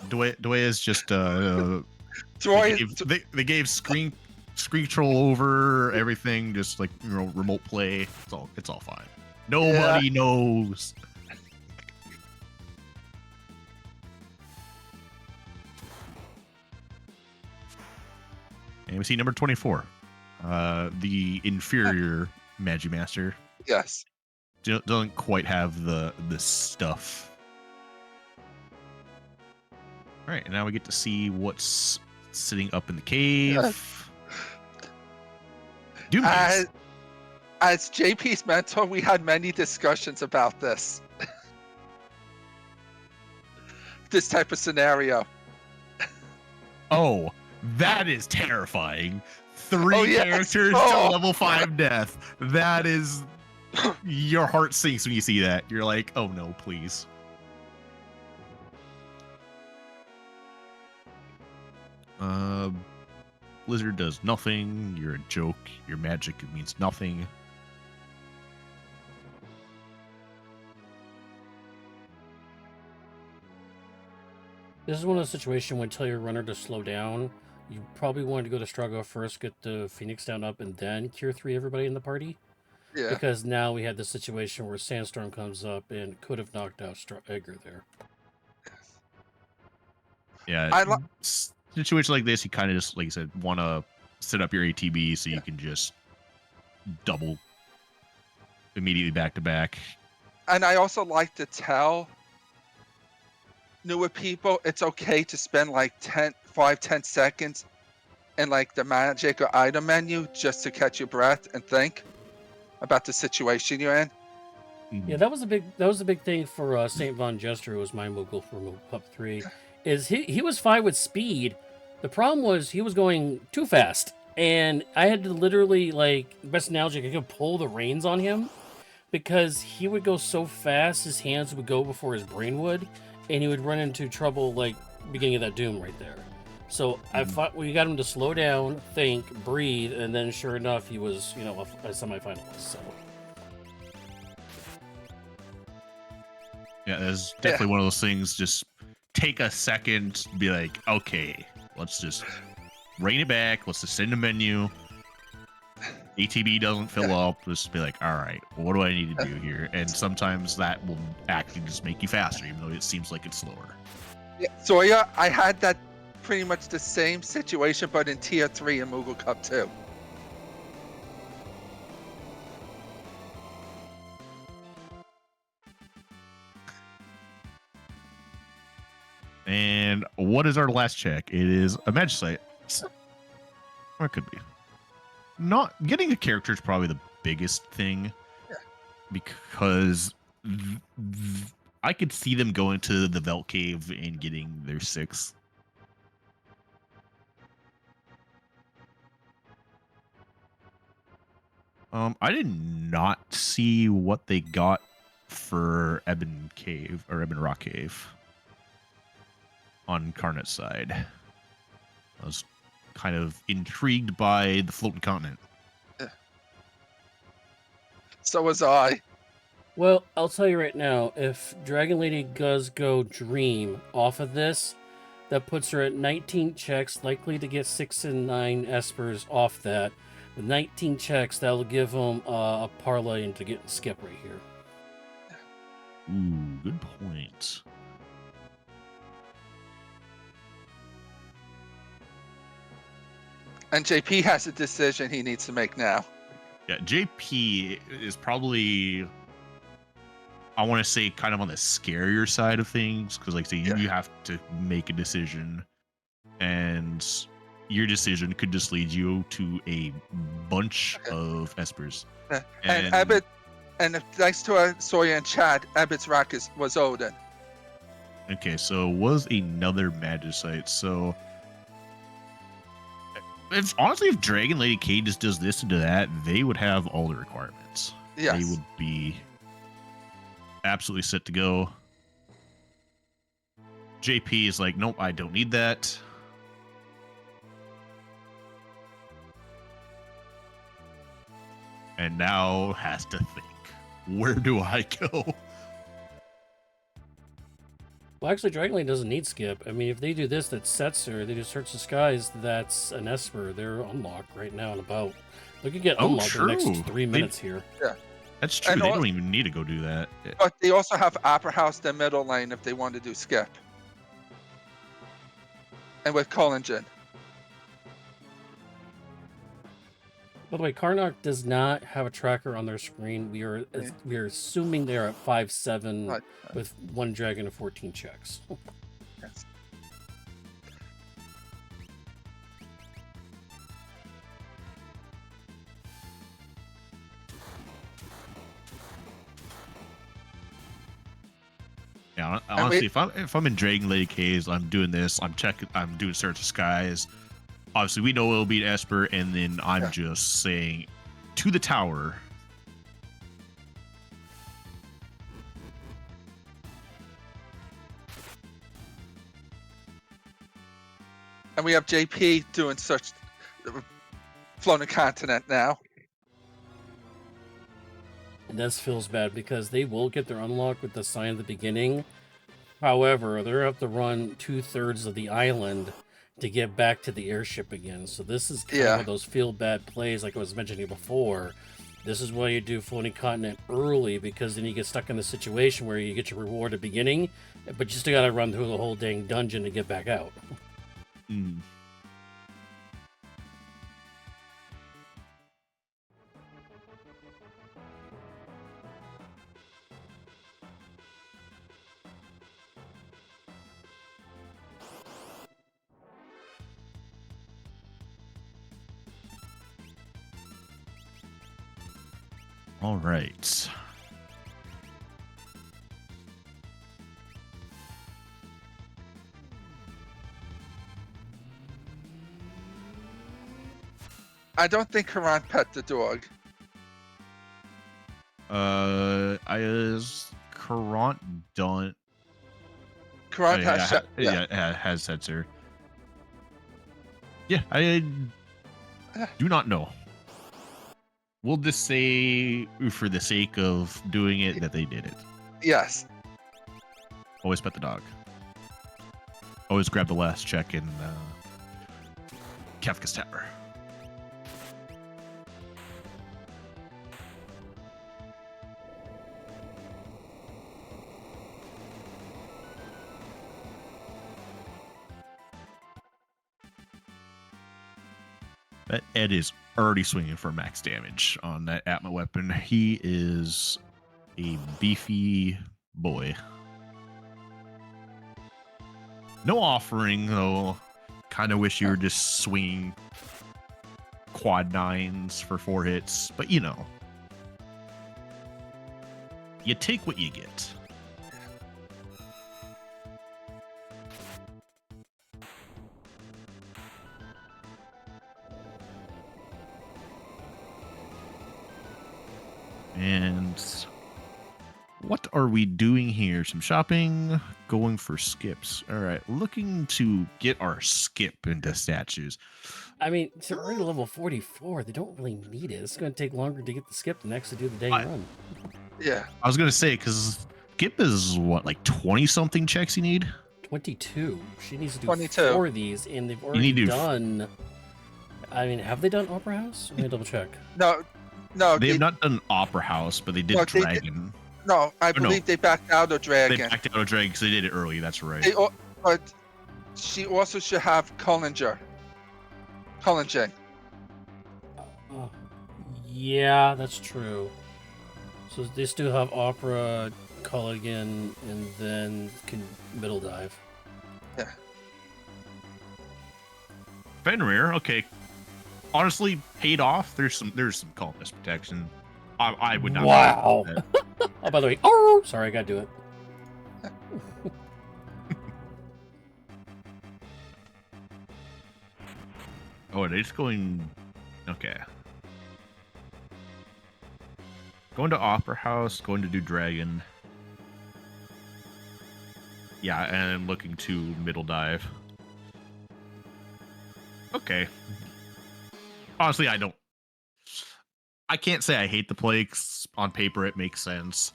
Dway is just Dwyer, they gave screen control over everything, just like remote play. It's all fine. Nobody knows. And we see number 24, the inferior Magimaster. yes. Doesn't quite have the stuff. All right, and now we get to see what's sitting up in the cave. As JP's mentor, we had many discussions about this. This type of scenario. Oh, that is terrifying. 3 characters to level 5 death. That is... Your heart sinks when you see that. You're like, oh no, please. Blizzard does nothing. You're a joke. Your magic means nothing. This is one of those situations when you tell your runner to slow down. You probably wanted to go to Strago first, get the Phoenix down up, and then Cure 3 everybody in the party. Yeah. Because now we had this situation where Sandstorm comes up and could have knocked out Edgar there. Yeah. situation like this, you kind of just, like you said, want to set up your ATB so you can just double immediately back to back. And I also like to tell newer people it's okay to spend like 10 seconds in like the magic or item menu just to catch your breath and think about the situation you're in. Yeah, that was a big thing for Saint Von Jester, who was my Moogle for Pup 3. Is he was fine with speed. The problem was he was going too fast. And I had to literally, like, best analogy, I could pull the reins on him because he would go so fast, his hands would go before his brain would, and he would run into trouble, like, beginning of that Doom right there. So I thought we got him to slow down, think, breathe, and then sure enough, he was, you know, a semifinalist. So. Yeah, there's definitely one of those things. Just take a second, be like, okay, let's just rein it back. Let's just send a menu. ATB doesn't fill up. Just be like, all right, what do I need to do here? And sometimes that will actually just make you faster, even though it seems like it's slower. Yeah, so yeah, I had that pretty much the same situation, but in Tier 3 in Moogle Cup 2. And what is our last check? It is a Magicite. Or it could be. Not getting a character is probably the biggest thing. Yeah. Because I could see them going to the Velt Cave and getting their 6. I did not see what they got for Ebon Cave or Ebon Rock Cave on Carnet's side. I was kind of intrigued by the floating continent. So was I. Well, I'll tell you right now, if Dragon Lady does go Dream off of this, that puts her at 19 checks, likely to get 6 and 9 Espers off that. With 19 checks, that'll give them a parlay into getting Skip right here. Ooh, good point. And JP has a decision he needs to make now. Yeah, JP is probably, I want to say, kind of on the scarier side of things, because like, say, you have to make a decision, and your decision could just lead you to a bunch of Espers. And Ebbet, and thanks to our Sawyer and Chad, Ebbet's rack was Odin. Okay, so was another Magicite. So if Dragon Lady K just does this and do that, they would have all the requirements. Yes. They would be absolutely set to go. JP is like, nope, I don't need that. And now has to think, where do I go? Well, actually, Dragon Lady doesn't need Skip. I mean, if they do this, that sets her. They do Search the Skies, that's an Esper. They're unlocked right now and about. They could get unlocked in the next 3 minutes here. Yeah. That's true. They don't even need to go do that. But they also have Opera House, the middle lane, if they want to do Skip. And with Collingen. By the way, Karnak does not have a tracker on their screen. We are assuming they are at 5-7 with 1 dragon and 14 checks. Yes. Yeah, honestly, if I'm in Dragon Lady Caves, I'm doing this. I'm doing Search of Skies. Obviously, we know it'll be an Esper, and then I'm just saying to the tower. And we have JP doing such floating continent now. And this feels bad because they will get their unlock with the sign at the beginning. However, they're have to run 2/3 of the island to get back to the airship again. So this is kind of one of those feel bad plays, like I was mentioning before. This is why you do floating continent early, because then you get stuck in the situation where you get your reward at the beginning, but you still got to run through the whole dang dungeon to get back out. Mm. All right. I don't think Karan pet the dog. Is Current done? Karan has shut. Has said, sir. Yeah, I do not know. We'll just say, for the sake of doing it, that they did it. Yes. Always pet the dog. Always grab the last check in Kafka's Tower. That Ed is already swinging for max damage on that Atma weapon. He is a beefy boy. No offering, though. Kind of wish you were just swinging quad 9s for 4 hits. But, you know. You take what you get. And what are we doing here? Some shopping, going for skips. All right, looking to get our skip into statues. I mean, they're already level 44. They don't really need it. It's going to take longer to get the skip than actually do the dang run. Yeah. I was going to say, because skip is what, like 20-something checks you need? 22. She needs to do 22. 4 of these, and they've already done... I mean, have they done Opera House? Let me double check. No, they have not done Opera House, but they did Dragon. I believe they backed out of Dragon. They backed out of Dragon because they did it early. That's right. But she also should have Collinger. Yeah, that's true. So they still have Opera, Culligan, and then can middle dive. Yeah. Fenrir, okay. Honestly, paid off. There's some columnist protection. I would not. Wow. Oh, by the way, oh, sorry, I gotta do it. Oh, are they just going? Okay. Going to Opera House. Going to do Dragon. Yeah, and looking to middle dive. Okay. Honestly, I can't say I hate the play. 'Cause on paper, it makes sense.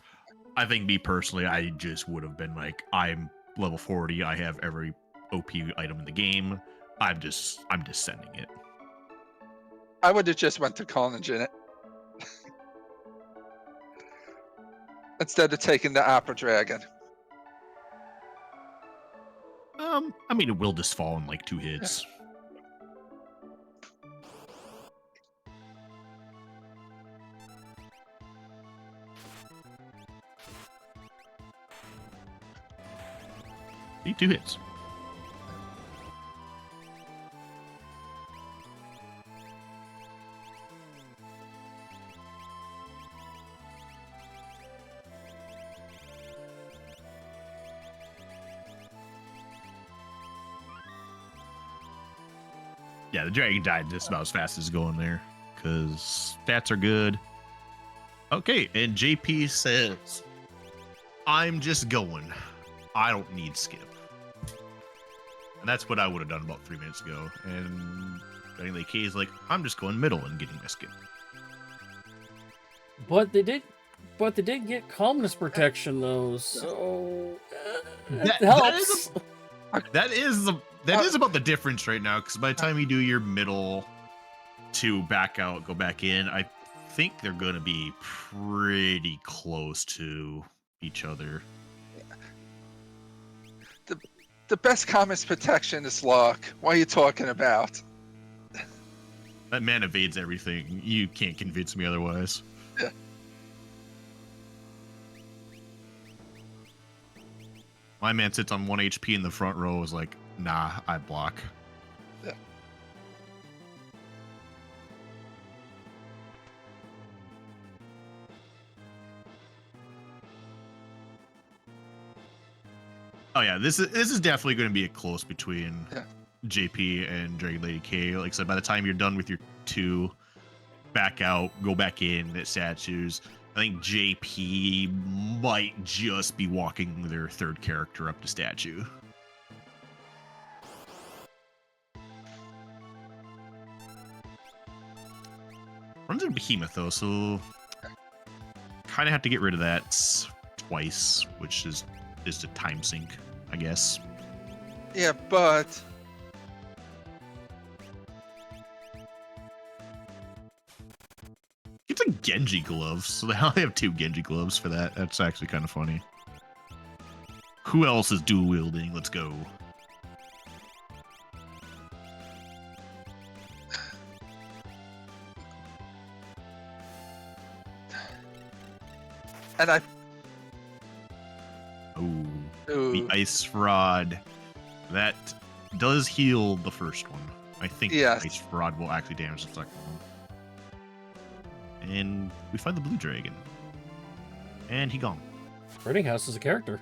I think me personally, I just would have been like, I'm level 40. I have every OP item in the game. I'm just sending it. I would have just went to Collinger in it. Instead of taking the Opera Dragon. I mean, it will just fall in like 2 hits. Need 2 hits. Yeah, the dragon died just about as fast as going there because stats are good. Okay, and JP says, I'm just going. I don't need skip. And that's what I would have done about 3 minutes ago. And anyway, K is like, I'm just going middle and getting my skip. But they did get calmness protection though, so that helps. That is about the difference right now, because by the time you do your middle to back out, go back in, I think they're going to be pretty close to each other. The best comment's protection is luck. What are you talking about? That man evades everything. You can't convince me otherwise. Yeah. My man sits on 1 HP in the front row. Is like, nah, I block. Yeah. Oh yeah, this is definitely going to be a close between Yeah. JP and Dragon Lady K. Like I said, by the time you're done with your 2, back out, go back in at statues. I think JP might just be walking their 3rd character up to statue. Runs in Behemoth though, so kind of have to get rid of that twice, which is just a time sink, I guess. Yeah, but It's a Genji gloves, so they only have 2 Genji gloves for that. That's actually kind of funny. Who else is dual wielding? Let's go. and I Oh, the ooh, ice rod. That does heal the first one. I think Yes. the ice rod will actually damage the second one. And we find the blue dragon. And he gone. Burning House is a character.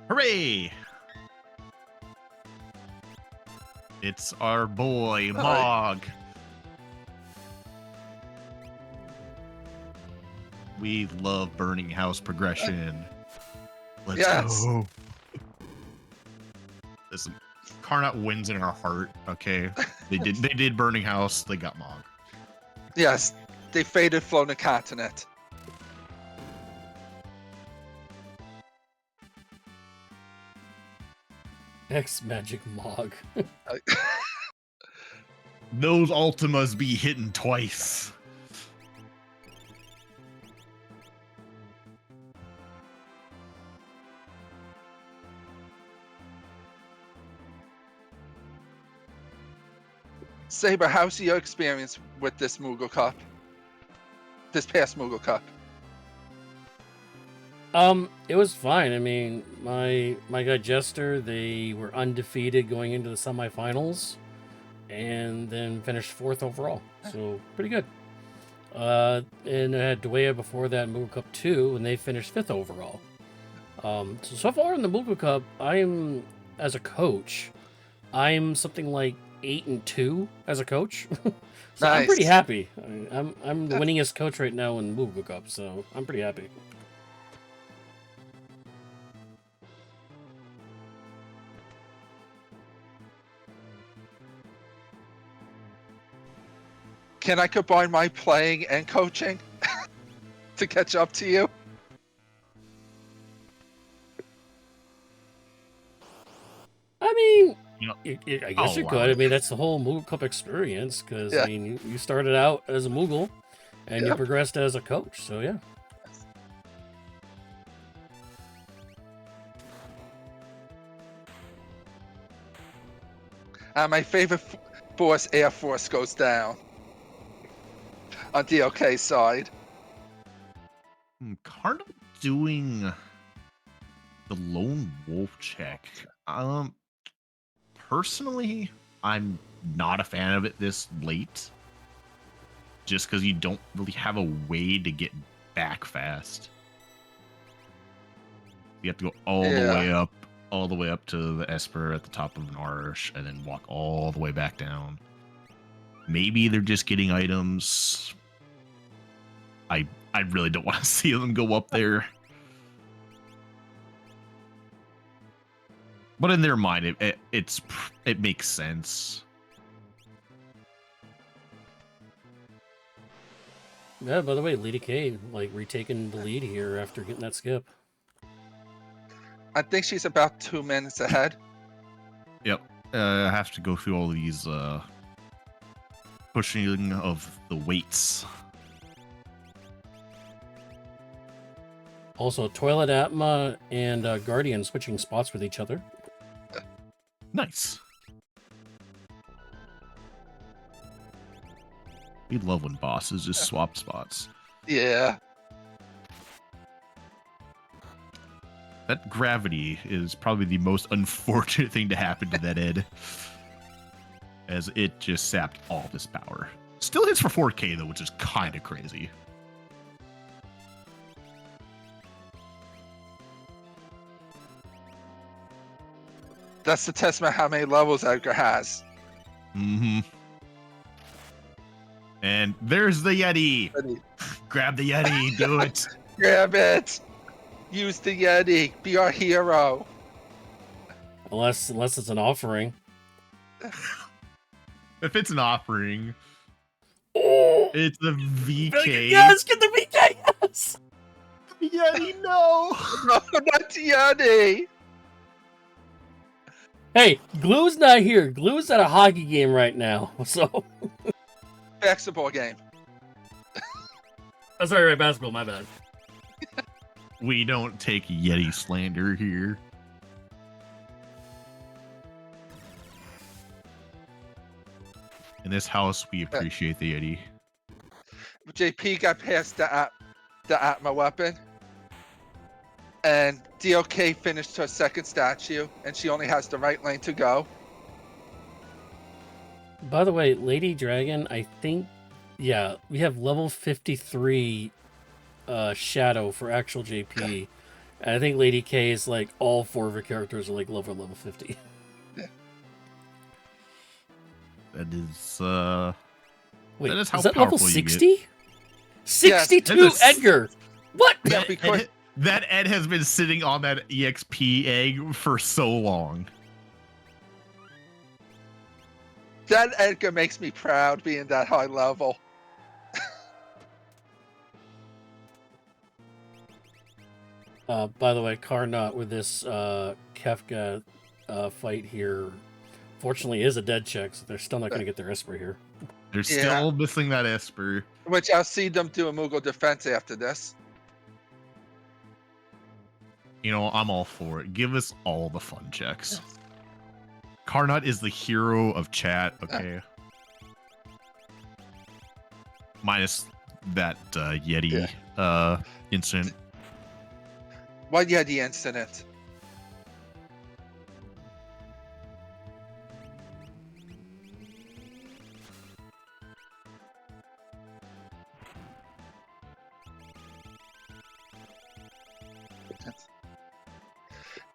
Hooray! It's our boy, Hi. Mog. We love Burning House progression. Let's Yes. go. Listen, Karnat wins in our heart, okay? They did Burning House, they got Mog. yes, they faded flown the continent. X Magic Mog. Those Ultimas be hitting twice. Saber, how's your experience with this Moogle Cup? This past Moogle Cup? It was fine. I mean, my guy Jester, they were undefeated going into the semifinals, and then finished 4th overall. So pretty good. And I had Dwaya before that in Moogle Cup 2, and they finished 5th overall. So far in the Moogle Cup, as a coach, I'm something like 8-2 as a coach. So I'm pretty Nice. happy. I'm the winningest coach right now in Moogle Cup, so I'm pretty happy. Can I combine my playing and coaching to catch up to you? I mean, You know, I guess you I'll could. allow I it. mean, that's the whole Moogle Cup experience, because Yeah. I mean, you started out as a Moogle, and you Yep. progressed as a coach. So yeah. My favorite force, Air Force, goes down on DLK side. Karnat doing the lone wolf check. Personally, I'm not a fan of it this late. Just because you don't really have a way to get back fast. You have to go all the way up to the Esper at the top of Nourish, and then walk all the way back down. Maybe they're just getting items. I really don't want to see them go up there. But in their mind, it makes sense. Yeah. By the way, Lady K like retaking the lead here after getting that skip. I think she's about 2 minutes ahead. Yep. I have to go through all these pushing of the weights. Also, Toilet Atma and Guardian switching spots with each other. Nice. We love when bosses just swap spots. Yeah. That gravity is probably the most unfortunate thing to happen to that Ed, as it just sapped all of his power. Still hits for 4K though, which is kind of crazy. That's the testament how many levels Edgar has. Mm-hmm. And there's the Yeti. Grab the Yeti. Do it. Grab it. Use the Yeti. Be our hero. Unless it's an offering. If it's an offering, Oh, it's the VK. yes, get the VK. Yes. Yeti, no. No, not the Yeti. Hey, Glue's not here. Glue's at a hockey game right now. So. Basketball game. Oh, sorry, right, basketball. My bad. We don't take Yeti slander here. In this house, we appreciate the Yeti. JP got past the Atma weapon. And DOK finished her second statue, and she only has the right lane to go. By the way, Lady Dragon, I think, yeah, we have level 53 Shadow for actual JP. And I think Lady K is like all 4 of her characters are like level 50. That is, Wait, that is how is that level powerful you 60? get. 62 Yes, Edgar! What? Yeah, because That Ed has been sitting on that EXP egg for so long. that Edgar makes me proud being that high level. By the way, Carnot with this Kefka fight here, fortunately is a dead check, so they're still not going to get their Esper here. They're still missing that Esper. Which I'll see them do a Moogle defense after this. You know, I'm all for it. Give us all the fun checks. Carnot is the hero of chat, okay? Minus that Yeti incident. What Yeti incident?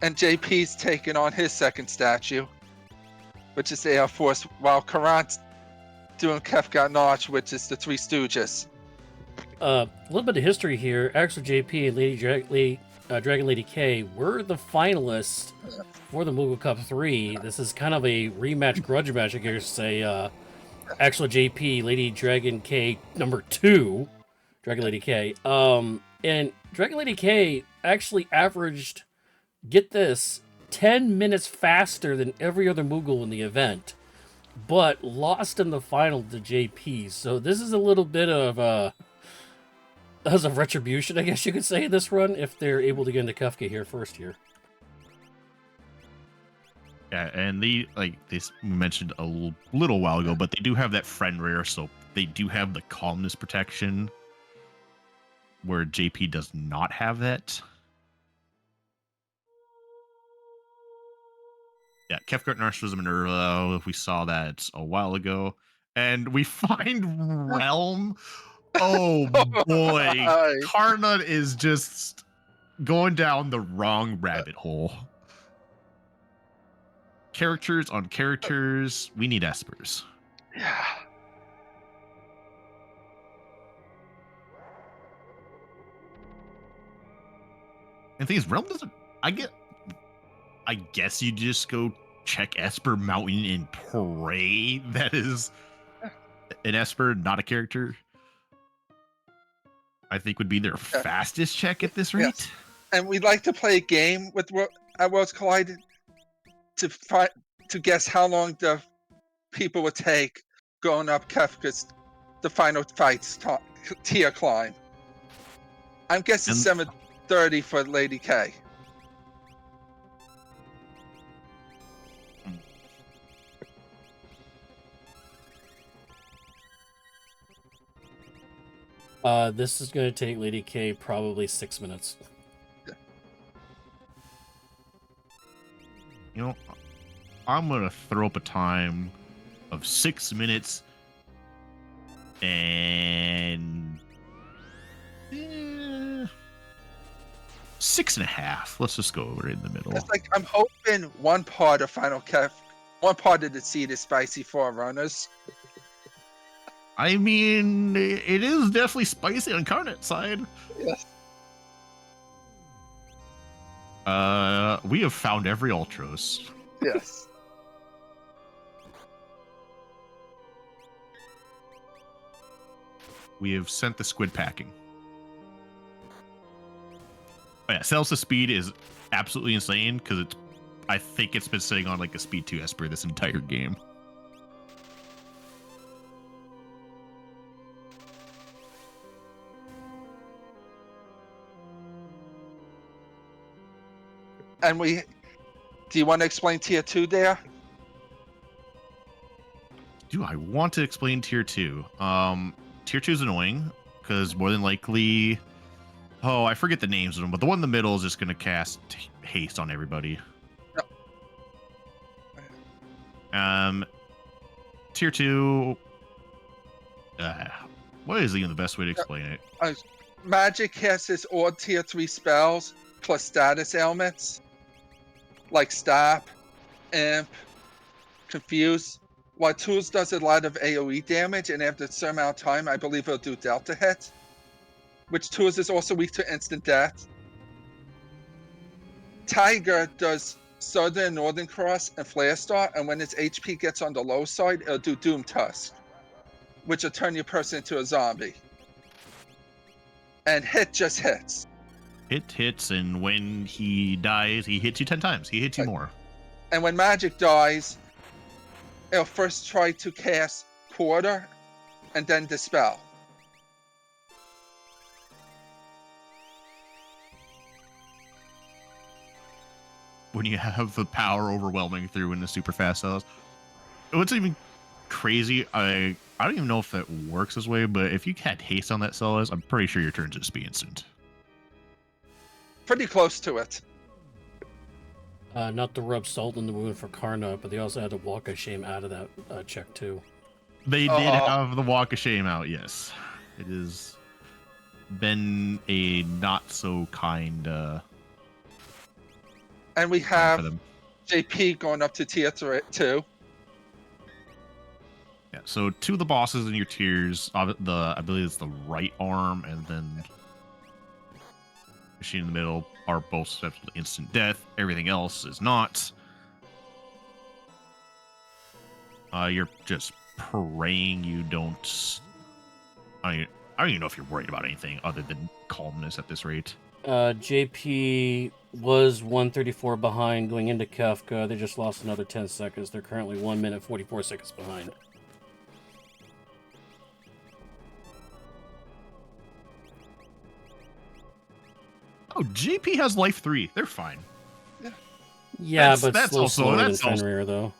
And JP's taking on his second statue, which is the Air Force, while Karan's doing Kefka Notch, which is the Three Stooges. A little bit of history here. Actual JP and Dragon Lady K were the finalists for the Moogle Cup 3. This is kind of a rematch grudge match, I guess say. Actual JP, Lady Dragon K number 2, Dragon Lady K. And Dragon Lady K actually averaged, get this, 10 minutes faster than every other Moogle in the event, but lost in the final to JP. So this is a little bit of as a retribution, I guess you could say, in this run, if they're able to get into Kefka here first here. Yeah, and they, like this mentioned a little while ago, but they do have that friend rare, so they do have the calmness protection, where JP does not have that. Yeah, Kefka Narcissism Minerva, we saw that a while ago. And we find Realm. Oh boy. Carnot is just going down the wrong rabbit hole. Characters on characters. We need Espers. Yeah. And the thing is, Realm doesn't. I guess you just go check Esper Mountain and pray that is an Esper, not a character. I think would be their fastest check at this rate. Yes. And we'd like to play a game with at Worlds Collide to guess how long the people would take going up Kefka's the final fights tier climb. I'm guessing 30 for Lady K. This is going to take Lady K probably 6 minutes. You know, I'm gonna throw up a time of 6 minutes and 6.5. Let's just go right in the middle. It's like I'm hoping one part of one part of the seed is spicy for our runners. I mean, it is definitely spicy on Carnet's side. Yes. We have found every Ultros. Yes. We have sent the squid packing. Oh yeah, Celsius speed is absolutely insane because I think it's been sitting on like a speed 2 Esper this entire game. And do you want to explain tier 2 there? Do I want to explain tier 2? Tier 2 is annoying because more than likely, I forget the names of them, but the one in the middle is just going to cast haste on everybody. No. Tier 2, what is even the best way to explain it? Magic casts all tier 3 spells plus status ailments like Stop, Imp, Confuse. While Tools does a lot of AoE damage, and after a certain amount of time, I believe it'll do Delta hit, which Tools is also weak to instant death. Tiger does Southern and Northern Cross and Flare Star, and when its HP gets on the low side, it'll do Doom Tusk, which will turn your person into a zombie. And Hit just hits. It hits, and when he dies, he hits you 10 times. He hits you more. And when Magic dies, it'll first try to cast Quarter and then Dispel. When you have the power overwhelming through in the super fast cells. What's even crazy, I don't even know if that works this way, but if you had haste on that cell, I'm pretty sure your turn just be instant. Pretty close to it. Not to rub salt in the wound for Karna, but they also had to walk of shame out of that check too. They did have the walk of shame out, yes. It has been a not so kind and we have JP going up to tier 2. Yeah, so 2 of the bosses in your tiers, I believe it's the right arm and then Machine in the middle, are both susceptible to instant death. Everything else is not. You're just praying you don't. I don't even know if you're worried about anything other than calmness at this rate. JP was 134 behind going into Kefka. They just lost another 10 seconds. They're currently 1 minute 44 seconds behind. Oh, JP has life 3. They're fine. Yeah, but that's slower than Fenrir, though.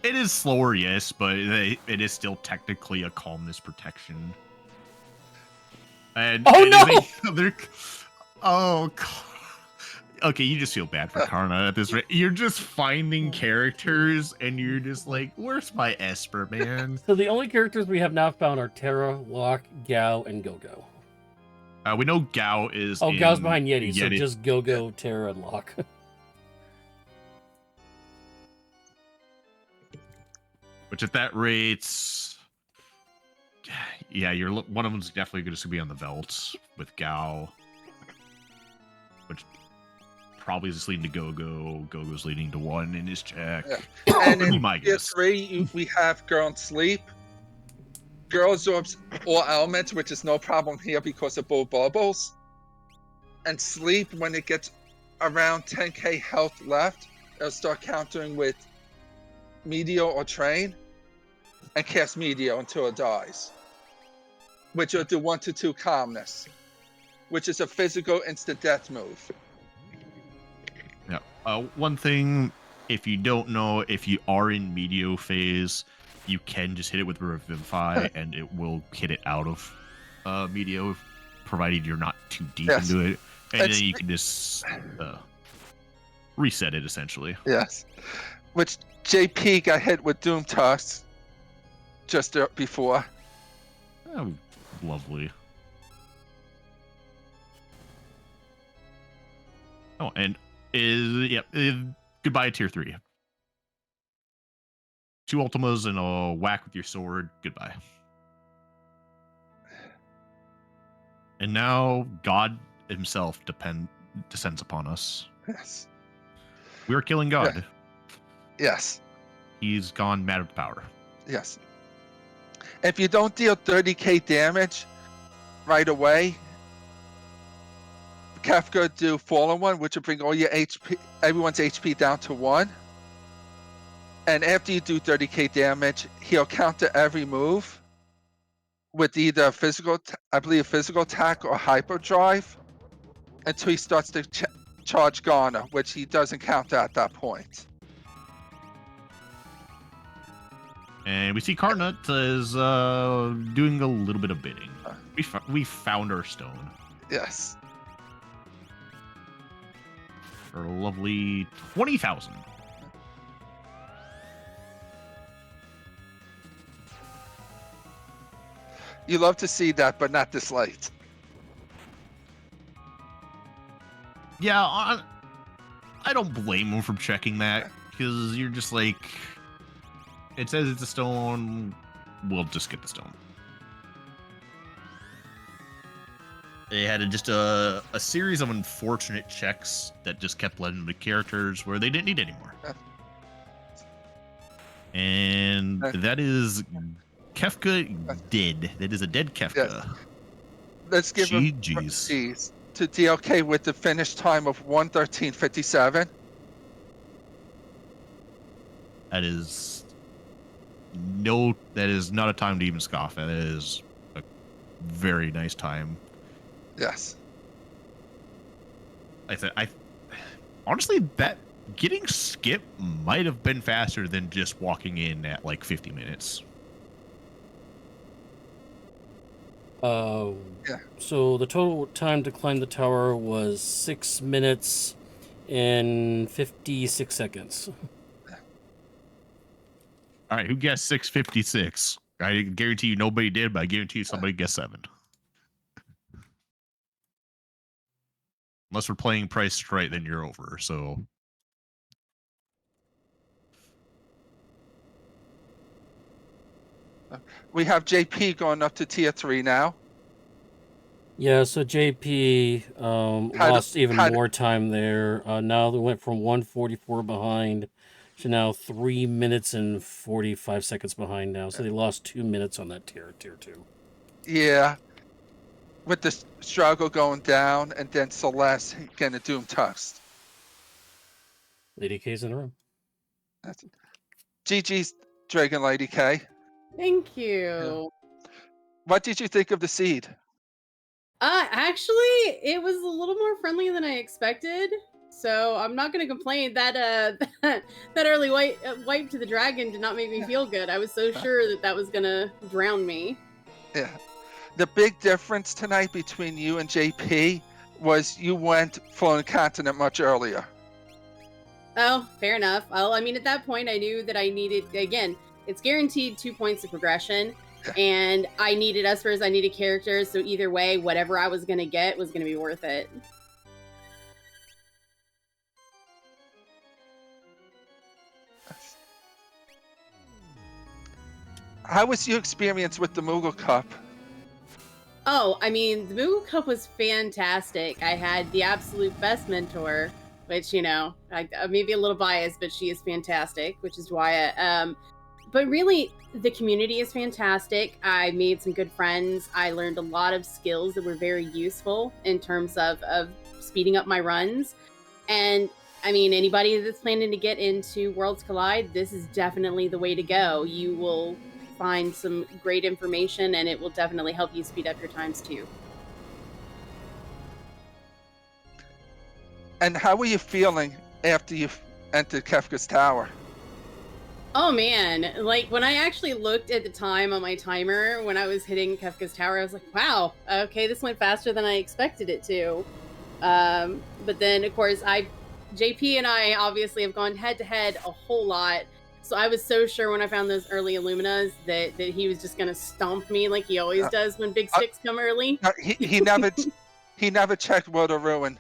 It is slower, yes, but it is still technically a calmness protection. And oh, okay, you just feel bad for Karna at this rate. You're just finding characters, and you're just like, "Where's my Esper, man?" So the only characters we have now found are Terra, Locke, Gao, and Gogo. We know Gao is. Oh, Gao's behind Yeti, so just Gogo, Terra, and Locke. Which at that rate, yeah, one of them's definitely going to be on the Veldt with Gao, which probably is leading to Gogo. Gogo's leading to 1 in his check. Yeah. And in my tier guess. 3, we have Girl and Sleep. Girl absorbs all elements, which is no problem here because of both bubbles. And Sleep, when it gets around 10k health left, it'll start countering with Meteor or Train and cast Meteor until it dies, which will do 1 to 2 calmness. which is a physical instant death move. Yeah. One thing, if you don't know, if you are in Medio phase, you can just hit it with Revivify, and it will hit it out of Medio, provided you're not too deep into it. And then you can just reset it, essentially. Yes. Which JP got hit with Doom Tusk just before. Oh, lovely. Oh, and goodbye, tier 3. 2 Ultimas and a whack with your sword. Goodbye. And now God himself descends upon us. Yes. We are killing God. Yeah. Yes. He's gone mad with power. Yes. If you don't deal 30k damage right away, Kefka do Fallen One, which will bring all your HP, everyone's HP down to 1. And after you do 30k damage, he'll counter every move with either physical attack or hyperdrive until he starts to charge Garner, which he doesn't counter at that point. And we see Carnut is doing a little bit of bidding. We found our stone. Yes. For a lovely 20,000. You love to see that, but not this late. Yeah, I don't blame him for checking that, because you're just like, it says it's a stone, we'll just get the stone. They had just a series of unfortunate checks that just kept letting the characters where they didn't need anymore. And that is Kefka dead. That is a dead Kefka. Yes. Let's give him GG's to DLK with the finish time of 1:13:57. That is not a time to even scoff at. That is a very nice time. Yes. Honestly, that getting skip might have been faster than just walking in at like 50 minutes. Yeah. So the total time to climb the tower was 6 minutes and 56 seconds. All right, who guessed 6:56? I guarantee you nobody did, but I guarantee you somebody guessed 7. Unless we're playing Price Right, then you're over. So we have JP going up to tier 3 now. Yeah, so JP lost even more time there. Now they went from 1:44 behind to now 3 minutes and 45 seconds behind now. So they lost 2 minutes on that tier 2. Yeah. With the struggle going down, and then Celeste getting a Doom Tusk. Lady K's in the room. That's it. GG's Dragon Lady K. Thank you. Yeah. What did you think of the seed? Actually, it was a little more friendly than I expected. So I'm not going to complain. That that early wipe to the dragon did not make me feel good. I was so sure that was going to drown me. Yeah. The big difference tonight between you and JP was you went full incontinent much earlier. Oh, fair enough. Well, I mean, at that point, I knew that I needed, again, it's guaranteed 2 points of progression. And I needed espers, I needed characters. So either way, whatever I was going to get was going to be worth it. How was your experience with the Moogle Cup? Oh, I mean, the Moogle Cup was fantastic. I had the absolute best mentor, which, you know, I may be a little biased, but she is fantastic, which is why but really, the community is fantastic. I made some good friends. I learned a lot of skills that were very useful in terms of speeding up my runs. And I mean, anybody that's planning to get into Worlds Collide, this is definitely the way to go. You will find some great information, and it will definitely help you speed up your times too. And how were you feeling after you entered Kefka's Tower? Oh man, like when I actually looked at the time on my timer when I was hitting Kefka's Tower, I was like, wow, okay, this went faster than I expected it to. But then, of course, JP and I obviously have gone head to head a whole lot. So I was so sure when I found those early Illuminas that he was just going to stomp me like he always does when big sticks come early. He never checked World of Ruin.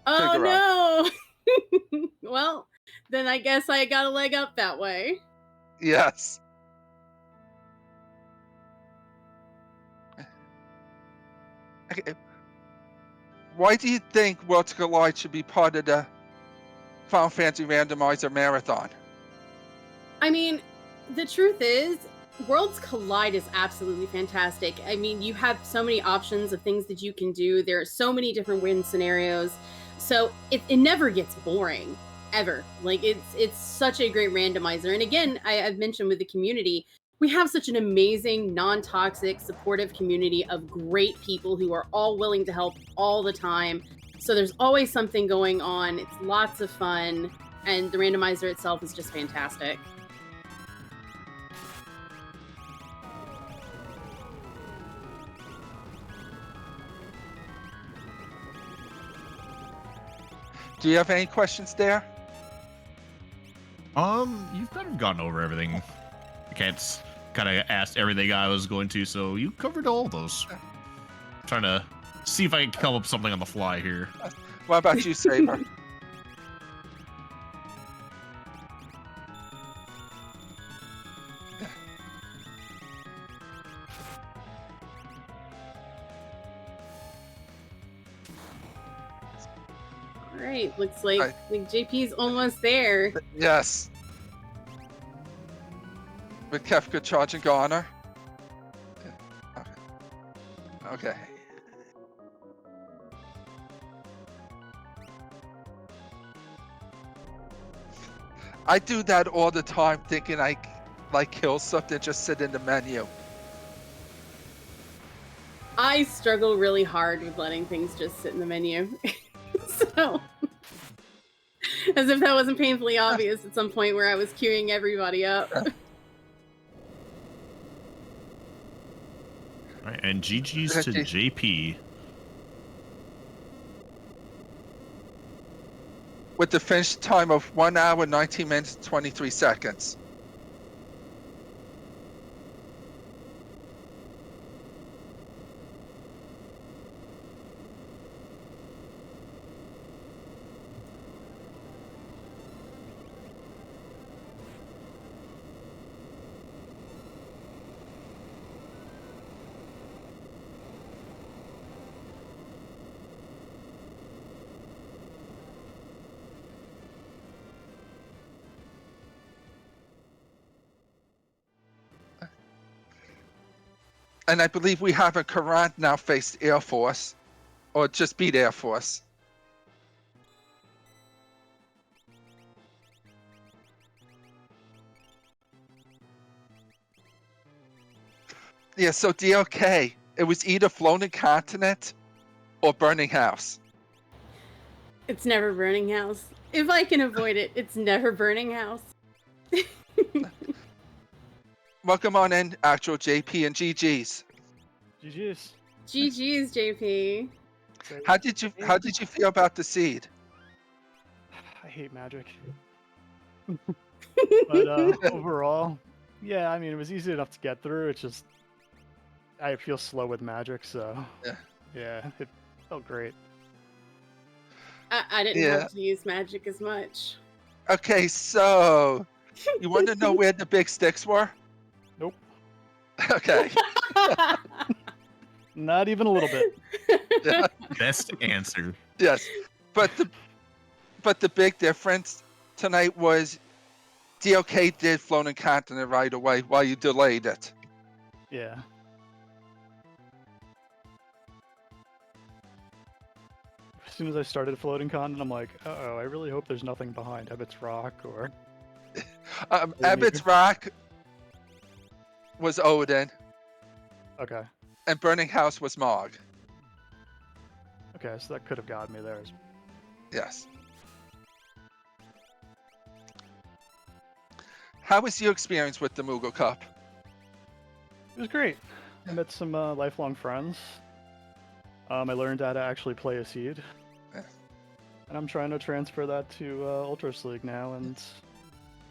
Oh no! Well, then I guess I got a leg up that way. Yes. Okay. Why do you think Worlds Collide should be part of the Final Fantasy Randomizer Marathon? I mean, the truth is, Worlds Collide is absolutely fantastic. I mean, you have so many options of things that you can do. There are so many different win scenarios. So it never gets boring, ever. Like, it's such a great randomizer. And again, I've mentioned with the community, we have such an amazing, non-toxic, supportive community of great people who are all willing to help all the time. So there's always something going on. It's lots of fun. And the randomizer itself is just fantastic. Do you have any questions there? You've kind of gone over everything. I can't kind of asked everything I was going to, so you covered all those. Trying to see if I can come up with something on the fly here. What about you, Saber? Right, looks like JP's almost there. Yes. With Kefka charging Garner. Okay. I do that all the time, thinking I like kill something, just sit in the menu. I struggle really hard with letting things just sit in the menu. So, as if that wasn't painfully obvious at some point where I was queuing everybody up. Right, and GG's to JP. With the finish time of 1 hour, 19 minutes, 23 seconds. And I believe we have a Karant now faced Air Force, or just beat Air Force. Yeah, so DLK, it was either Floating Continent or Burning House. It's never Burning House. If I can avoid it, it's never Burning House. Welcome on in, actual JP and GG's. GG's. GG's, JP. How did you feel about the seed? I hate magic. But overall, yeah, I mean, it was easy enough to get through. It's just I feel slow with magic, so yeah, it felt great. I didn't have to use magic as much. Okay, so you want to know where the big sticks were? Nope. Okay. Not even a little bit. Best answer. Yes, but the big difference tonight was DLK did Floating Continent right away while you delayed it. Yeah. As soon as I started Floating Continent, I'm like, uh-oh, I really hope there's nothing behind Ebbett's Rock or... Ebbett's Rock was Odin. Okay. And Burning House was Mog. Okay, so that could have gotten me there. Yes. How was your experience with the Moogle Cup? It was great. I met some lifelong friends. I learned how to actually play a seed. Yeah. And I'm trying to transfer that to Ultras League now, and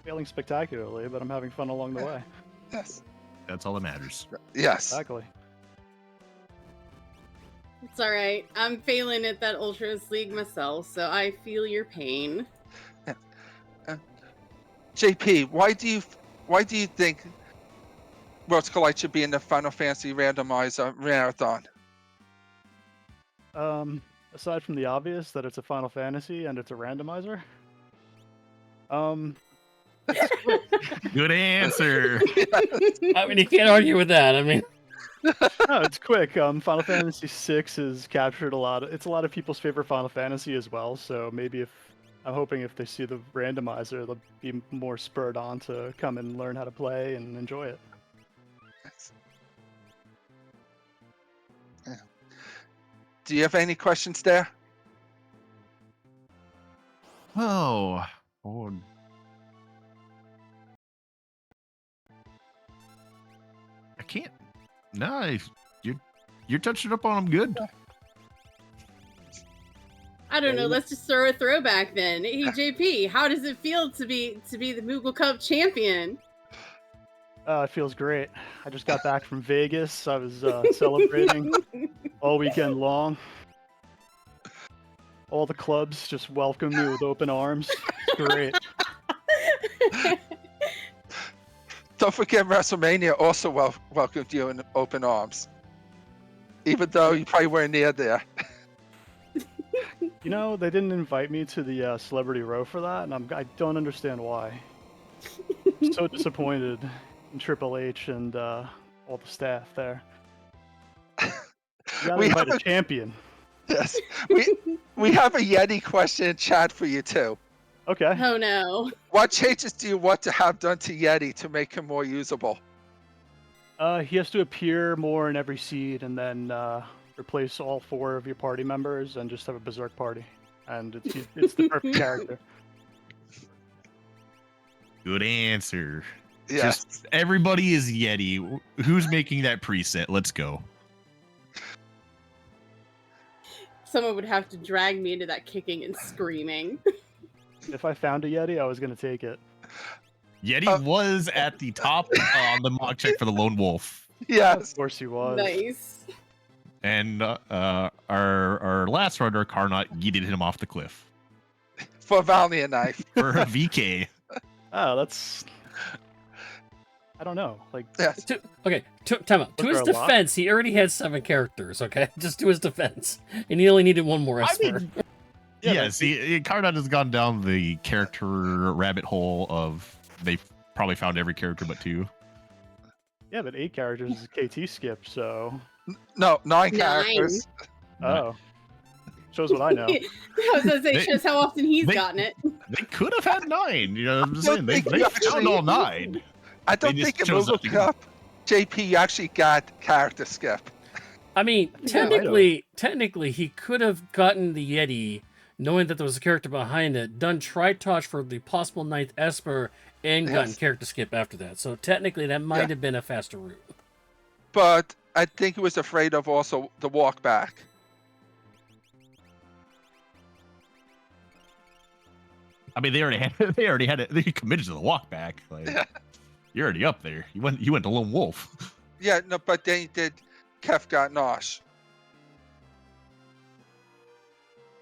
failing spectacularly, but I'm having fun along the way. Yes. That's all that matters. Yes. Exactly. It's all right. I'm failing at that Ultras League myself, so I feel your pain. JP, why do you think Worlds Collide should be in the Final Fantasy Randomizer Marathon? Aside from the obvious that it's a Final Fantasy and it's a randomizer, Good answer. I mean, you can't argue with that. I mean, no, it's quick. Final Fantasy VI has captured it's a lot of people's favorite Final Fantasy as well. So maybe I'm hoping if they see the randomizer, they'll be more spurred on to come and learn how to play and enjoy it. Yeah. Do you have any questions there? Oh. I can't. No, you're touching up on them good. I don't know. Let's just throw a throwback then. Hey JP, how does it feel to be the Moogle Cup champion? It feels great. I just got back from Vegas. I was celebrating all weekend long. All the clubs just welcomed me with open arms. It's great. Don't forget WrestleMania also welcomed you in open arms. Even though you probably weren't near there. You know, they didn't invite me to the Celebrity Row for that, and I don't understand why. I'm so disappointed in Triple H and all the staff there. You gotta invite a champion. Yes. We have a Yeti question in chat for you too. Okay. Oh no. What changes do you want to have done to Yeti to make him more usable? He has to appear more in every seed, and then replace all 4 of your party members and just have a berserk party. And it's the perfect character. Good answer. Yes. Just everybody is Yeti. Who's making that preset? Let's go. Someone would have to drag me into that kicking and screaming. If I found a Yeti, I was gonna take it. Yeti was at the top on the mock check for the Lone Wolf. Yes. Of course he was. Nice. And our last runner, Carnot, yeeted him off the cliff For a Valiant knife. for a VK. Oh, that's... I don't know. Like, Yes. Time out. To Was his there a lot? defense, he already had 7 characters, okay? Just to his defense. And he only needed 1 more I Esper. mean, Yeah, yeah, but- see, Carnot has gone down the character rabbit hole of they've probably found every character but 2. yeah, but 8 characters is a KT skip, so... No, 9 9. characters. Oh. Shows what I know. I was gonna say, shows how often he's they- gotten it. They could have had 9. You know what I'm just I saying? don't They think you found actually- all 9. I don't They just think in chose Moogle up to- Cup, JP, you actually got character skip. I mean, Yeah, I know. technically, he could have gotten the Yeti, knowing that there was a character behind it, done Tritosh for the possible 9th Esper, and gotten Yes. character skip after that. So technically, that might Yeah. have been a faster route. But I think he was afraid of also the walk back. I mean, they already had it. They committed to the walk back. Like, Yeah. you're already up there. You went to Lone Wolf. Yeah, no, but then he did Kef got Nosh.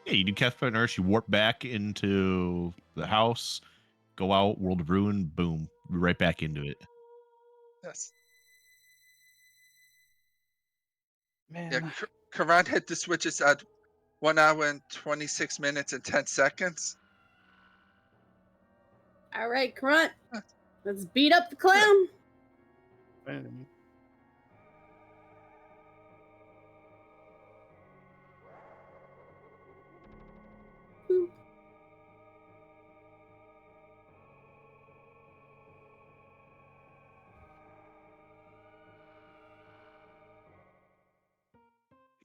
Yeah, you do Kefka Nurse, you warp back into the house, go out, World of Ruin, boom, right back into it. Yes. Man. Yeah, Karan hit the switches at 1 hour and 26 minutes and 10 seconds. All right, Grunt. Let's beat up the clown. Man.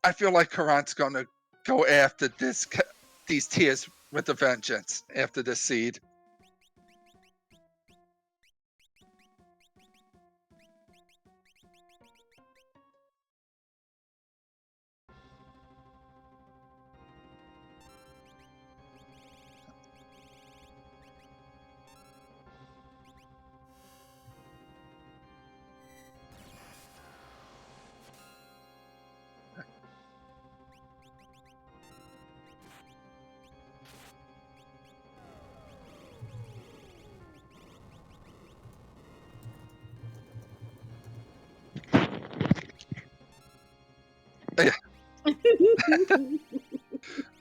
I feel like Karan's gonna go after these tiers with a vengeance after this seed.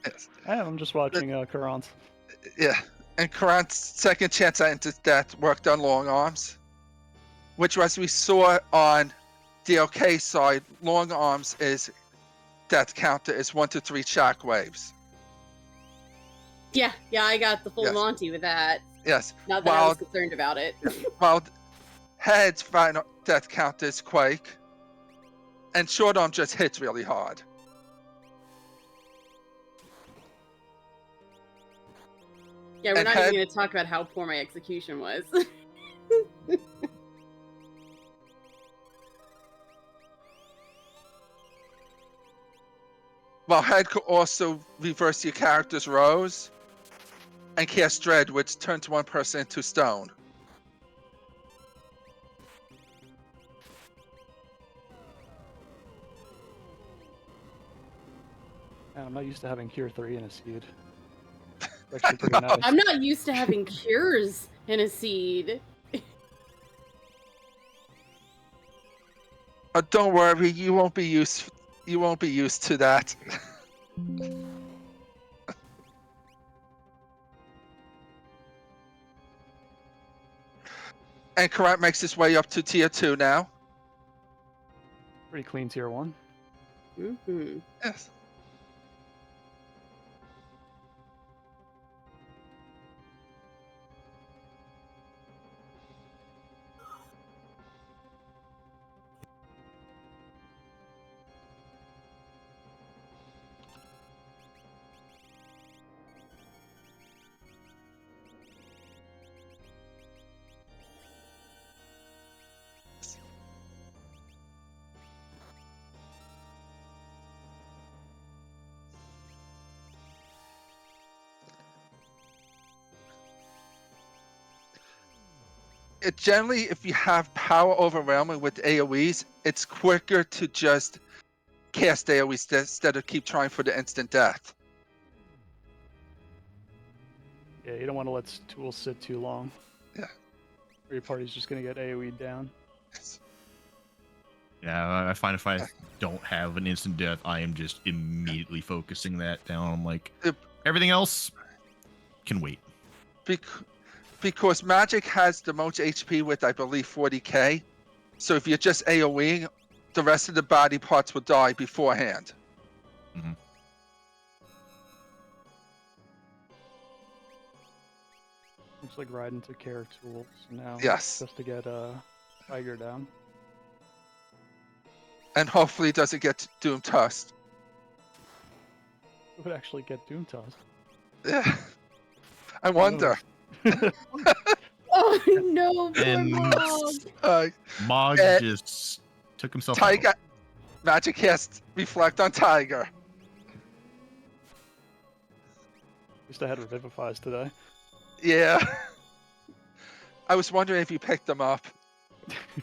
Yes. I'm just watching Karan's. Yeah. And Karan's second chance at into death worked on long arms, which, as we saw on DLK side, long arms is death counter is 1 to 3 shockwaves. Yeah, I got the full Yes. Monty with that. Yes. Not that I was concerned about it. While head's final death counter is quake, and short arm just hits really hard. Yeah, we're And not head- even going to talk about how poor my execution was. While head could also reverse your character's rows and cast dread, which turns one person into stone. Man, I'm not used to having Cure 3 in a seed. It's actually pretty nice. I'm not used to having cures in a seed. Don't worry, you won't be used to that. And Karat makes his way up to tier 2 now. Pretty clean tier 1. Mm-hmm. Yes. It generally, if you have power overwhelming with AoEs, it's quicker to just cast AoEs instead of keep trying for the instant death. Yeah, you don't want to let tools sit too long. Yeah. Or your party's just going to get AoE'd down. Yes. Yeah, I find if I don't have an instant death, I am just immediately focusing that down. I'm like, Yep. everything else can wait. Because magic has the most HP with, I believe, 40k. So if you're just AoEing, the rest of the body parts will die beforehand. Looks like Raiden took care of tools now. Yes. Just to get Tiger down. And hopefully it doesn't get Doom tossed. Who would actually get Doom tossed? Yeah. I wonder. Oh no, poor And- Mog. Mog Eh, just took himself Tiger. out. Magic cast reflect on Tiger. At least I had Revivifies today. Yeah. I was wondering if you picked them up.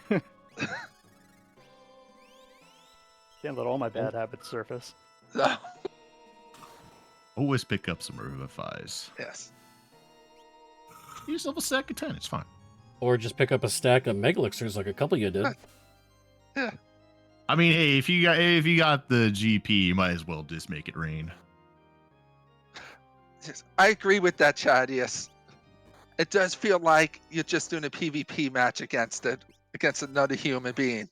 Can't let all my bad habits surface. No. Always pick up some Revivifies. Yes. Give yourself a stack of 10, it's fine. Or just pick up a stack of Mega Elixirs like a couple of you did. I mean, hey, if you got the GP, you might as well just make it rain. Yes. I agree with that, Chad. Yes. It does feel like you're just doing a PvP match against another human being.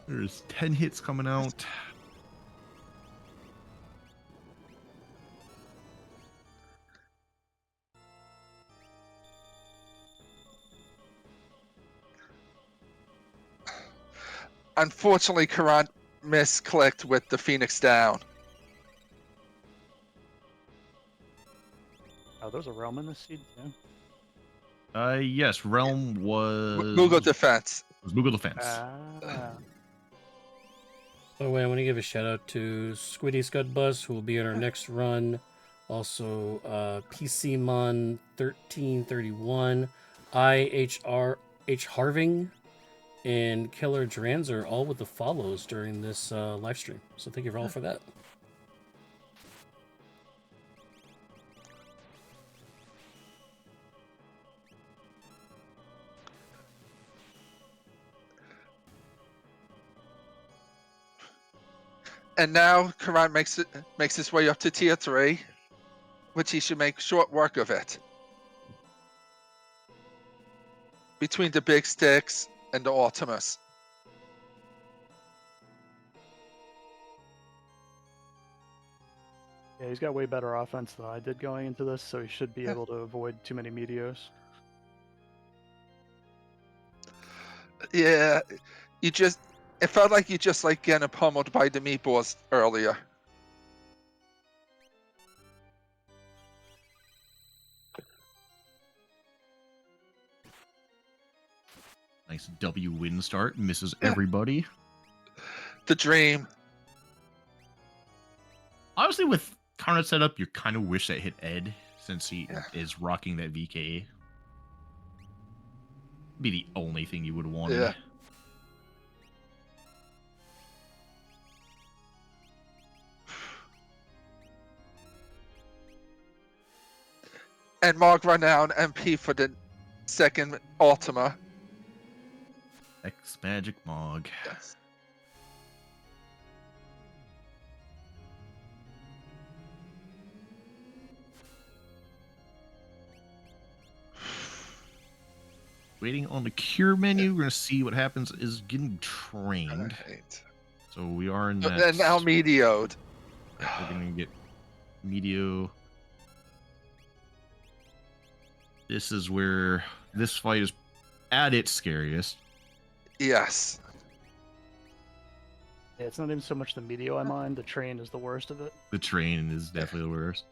There's 10 hits coming out. Unfortunately, Karan, misclicked with the Phoenix down. Oh, there's a realm in this seed too. Yes, Realm was Moogle defense. was Moogle Defense. Ah. By the way, I want to give a shout out to Squiddy Scudbus, who will be in our next run. Also, PCmon 1331, IHR H Harving, and Killer Dranzer, all with the follows during this live stream. So thank you all for that. And now Karan makes his way up to tier 3, which he should make short work of it. Between the big sticks and the Optimus. Yeah, he's got way better offense than I did going into this, so he should be able to avoid too many meteors. Yeah, it felt like you just like getting pummeled by the meatballs earlier. Nice W win start, misses everybody. The dream. Honestly, with Karnat set up, you kind of wish that hit Ed, since he is rocking that VK. Be the only thing you would have wanted. Yeah. And Mark run down MP for the second Ultima. X Magic Mog. Yes. Waiting on the cure menu. We're gonna see what happens. Is getting trained. Right. So we are in that. And now Meteoed. We're gonna get Meteo. This is where this fight is at its scariest. Yes. Yeah, it's not even so much the Meteo I mind, the train is the worst of it. The train is definitely the worst.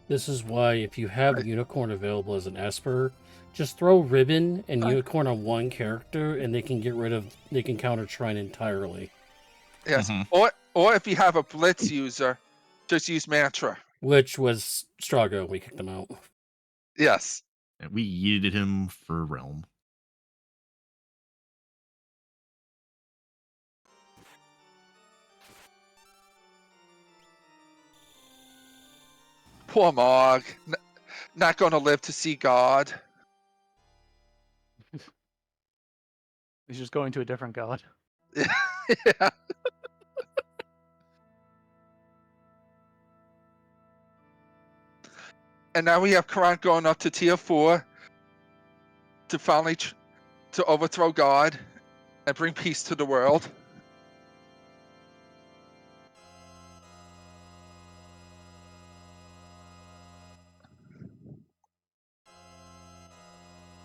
This is why if you have Unicorn available as an Esper, just throw Ribbon and Unicorn on one character and they can counter Trine entirely. Yes. Mhm. Or if you have a Blitz user, just use Mantra. Which was Strago, we kicked him out. Yes. And we yeeted him for Realm. Poor Mog. Not gonna live to see God. He's just going to a different god. Yeah. And now we have Karan going up to tier 4 to finally to overthrow God and bring peace to the world.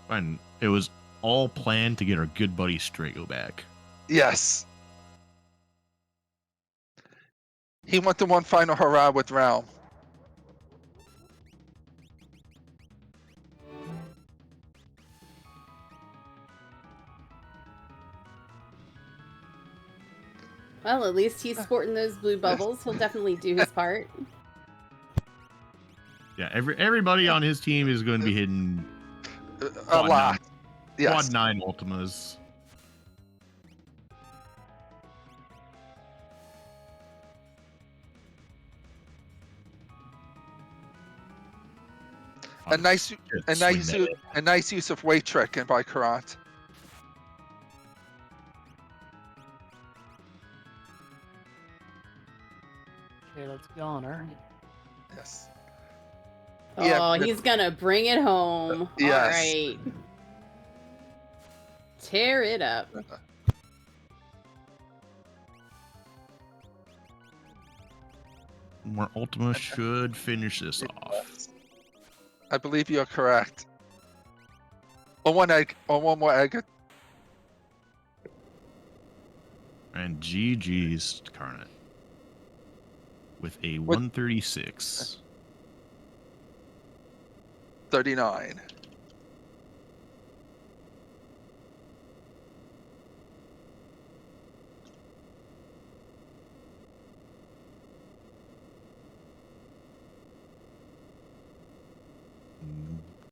And it was all planned to get our good buddy Strago back. Yes. He went to one final hurrah with Realm. Well, at least he's sporting those blue bubbles. He'll definitely do his part. Yeah, everybody on his team is going to be hitting A Quad lot. Yes. Quad 9 Ultimas. A nice use of weight tracking by Karat. Okay, let's go on her. Yes. Oh, Yeah, he's gonna bring it home. Yes. All right. Tear it up. More Ultima should finish this off. I believe you're correct. Or one egg, or one more egg. And GG's Carnot with a 136. 39.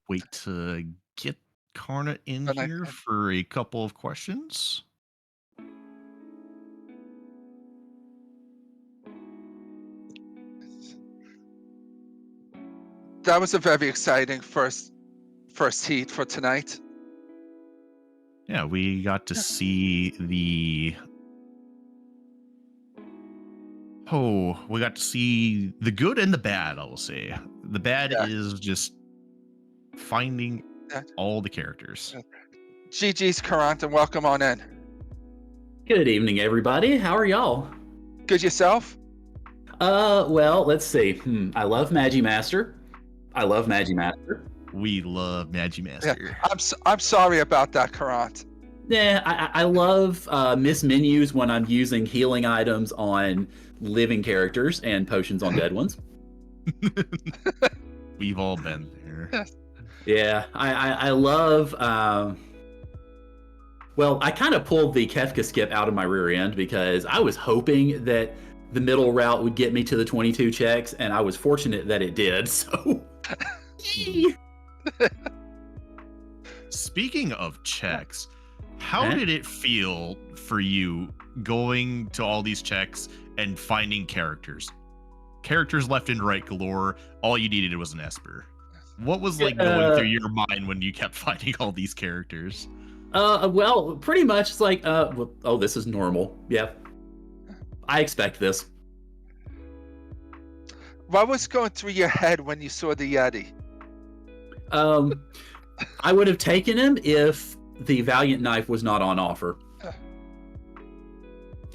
Wait to get Carnot in And I- here for a couple of questions. That was a very exciting first heat for tonight. Yeah, we got to see the we got to see the good and the bad, I will say. The bad Yeah. is just finding Yeah. all the characters. GG's Current, and welcome on in. Good evening, everybody. How are y'all? Good yourself? Well, let's see. I love Magimaster. I love Magimaster. We love Magimaster. I'm sorry about that, Current. Yeah, I love miss menus when I'm using healing items on living characters and potions on dead ones. We've all been there. Yeah, I love. Well, I kind of pulled the Kefka skip out of my rear end because I was hoping that the middle route would get me to the 22 checks, and I was fortunate that it did. So. Speaking of checks, how did it feel for you going to all these checks and finding characters? Characters left and right galore. All you needed was an Esper. What was like going through your mind when you kept finding all these characters? Well, pretty much it's like, oh, this is normal. Yep. I expect this. What was going through your head when you saw the Yeti? I would have taken him if the Valiant Knife was not on offer.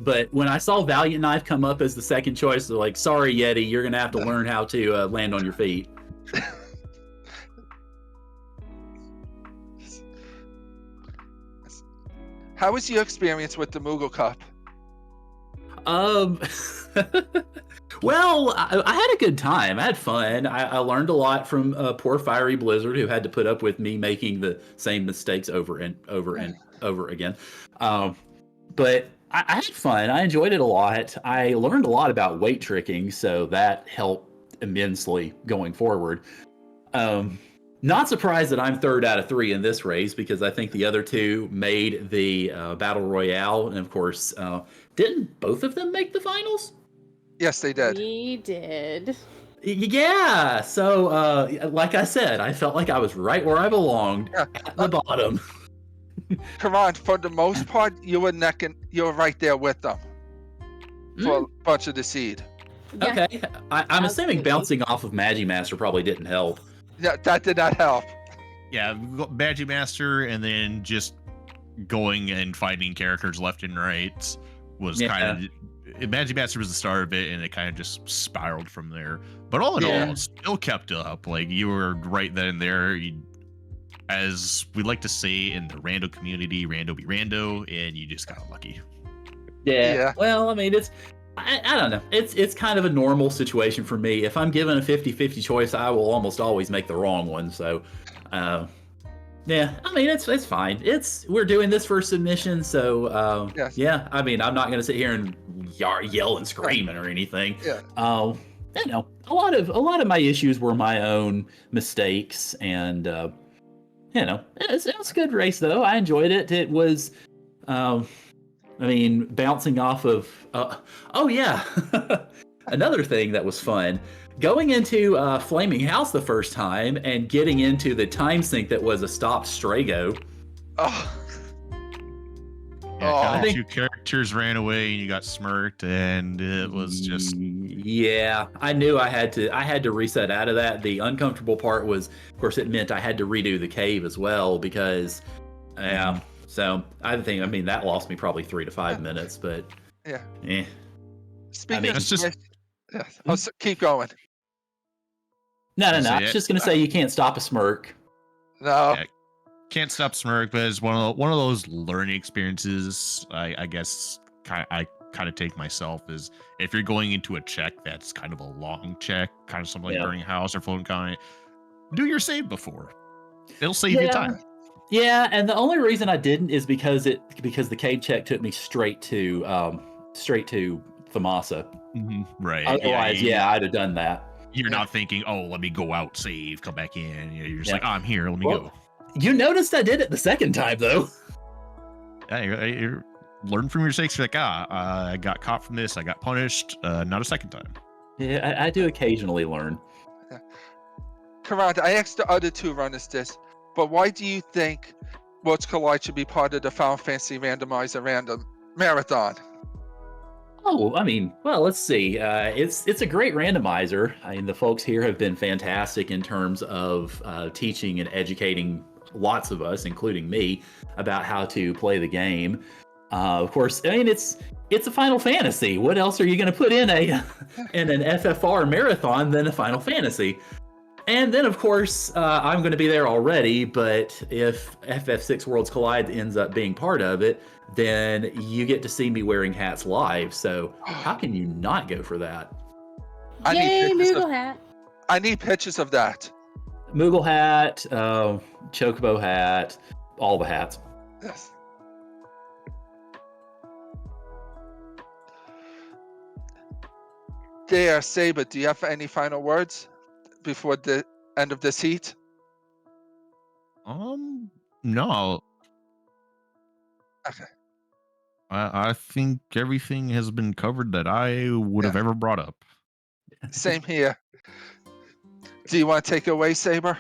But when I saw Valiant Knife come up as the second choice, they're like, sorry, Yeti, you're going to have to learn how to land on your feet. How was your experience with the Moogle Cup? Well, I had a good time. I had fun. I learned a lot from poor Fiery Blizzard, who had to put up with me making the same mistakes over and over and over again. But I had fun. I enjoyed it a lot. I learned a lot about weight tricking, so that helped immensely going forward. Not surprised that I'm 3rd out of 3 in this race, because I think the other two made the Battle Royale, and of course, didn't both of them make the finals? Yes, they did. We did. Yeah, so like I said, I felt like I was right where I belonged, at the bottom. Karan, for the most part, you were right there with them for a bunch of the seed. Yeah. Okay, I'm assuming bouncing off of Magimaster probably didn't help. Yeah, that did not help. Yeah, Magimaster, and then just going and finding characters left and right was kind of. Magimaster was the start of it, and it kind of just spiraled from there. But all in all, it still kept up. Like, you were right then and there. As we like to say in the rando community, rando be rando, and you just got lucky. Yeah. Well, I mean, I don't know. It's kind of a normal situation for me. If I'm given a 50-50 choice, I will almost always make the wrong one. So, yeah, I mean, it's fine. We're doing this for submission, so yeah. I mean, I'm not gonna sit here and yell and screaming or anything. Yeah. You know, a lot of my issues were my own mistakes, and you know, it was a good race though. I enjoyed it. It was, I mean, bouncing off of. Oh yeah, another thing that was fun. Going into Flaming House the first time and getting into the time sink that was a stop Strago. Oh. Yeah, two characters ran away and you got smirked, and it was just. Yeah, I knew I had to reset out of that. The uncomfortable part was, of course, it meant I had to redo the cave as well because, so I mean, that lost me probably 3 to 5 minutes, but yeah. Speaking of, keep going. No. I was just gonna say you can't stop a smirk. No. Yeah, can't stop smirk, but it's one of those learning experiences. I guess I kind of take myself is if you're going into a check that's kind of a long check, kind of something like burning house or floating colony, do your save before. It'll save you time. Yeah, and the only reason I didn't is because the cave check took me straight to Thamasa. Right. Otherwise, I'd have done that. You're not thinking, oh, let me go out, save, come back in. You're just like, oh, I'm here, let me go. You noticed I did it the second time, though. Yeah, you learn from your mistakes. You're like, I got caught from this. I got punished. Not a second time. Yeah, I do occasionally learn. Karad, I asked the other two runners this, but why do you think Worlds Collide should be part of the Final Fantasy Randomizer Random Marathon? Oh, I mean, well, let's see. It's a great randomizer. I mean, the folks here have been fantastic in terms of teaching and educating lots of us, including me, about how to play the game. Of course, I mean, it's a Final Fantasy. What else are you going to put in an FFR marathon than a Final Fantasy? And then, of course, I'm going to be there already, but if FF6 Worlds Collide ends up being part of it, then you get to see me wearing hats live. So how can you not go for that? Yay, Moogle hat. I need pictures of that. Moogle hat, Chocobo hat, all the hats. Yes. There, Saber, do you have any final words before the end of this heat? No. Okay. I think everything has been covered that I would have ever brought up. Same here. Do you want to take it away, Saber?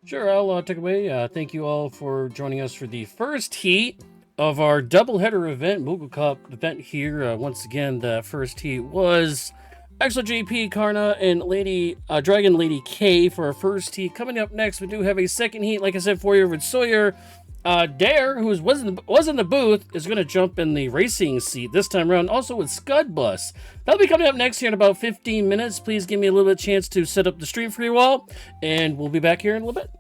Sure, I'll take away. Thank you all for joining us for the first heat of our doubleheader event, Moogle Cup event here. Once again, the first heat was Axel JP, Karna, and Lady Dragon Lady K for our first heat. Coming up next, we do have a second heat, like I said, for you with Sawyer. Dare, who was in the booth, is going to jump in the racing seat this time around, also with Scud Bus. That'll be coming up next here in about 15 minutes. Please give me a little bit of chance to set up the stream for you all, and we'll be back here in a little bit.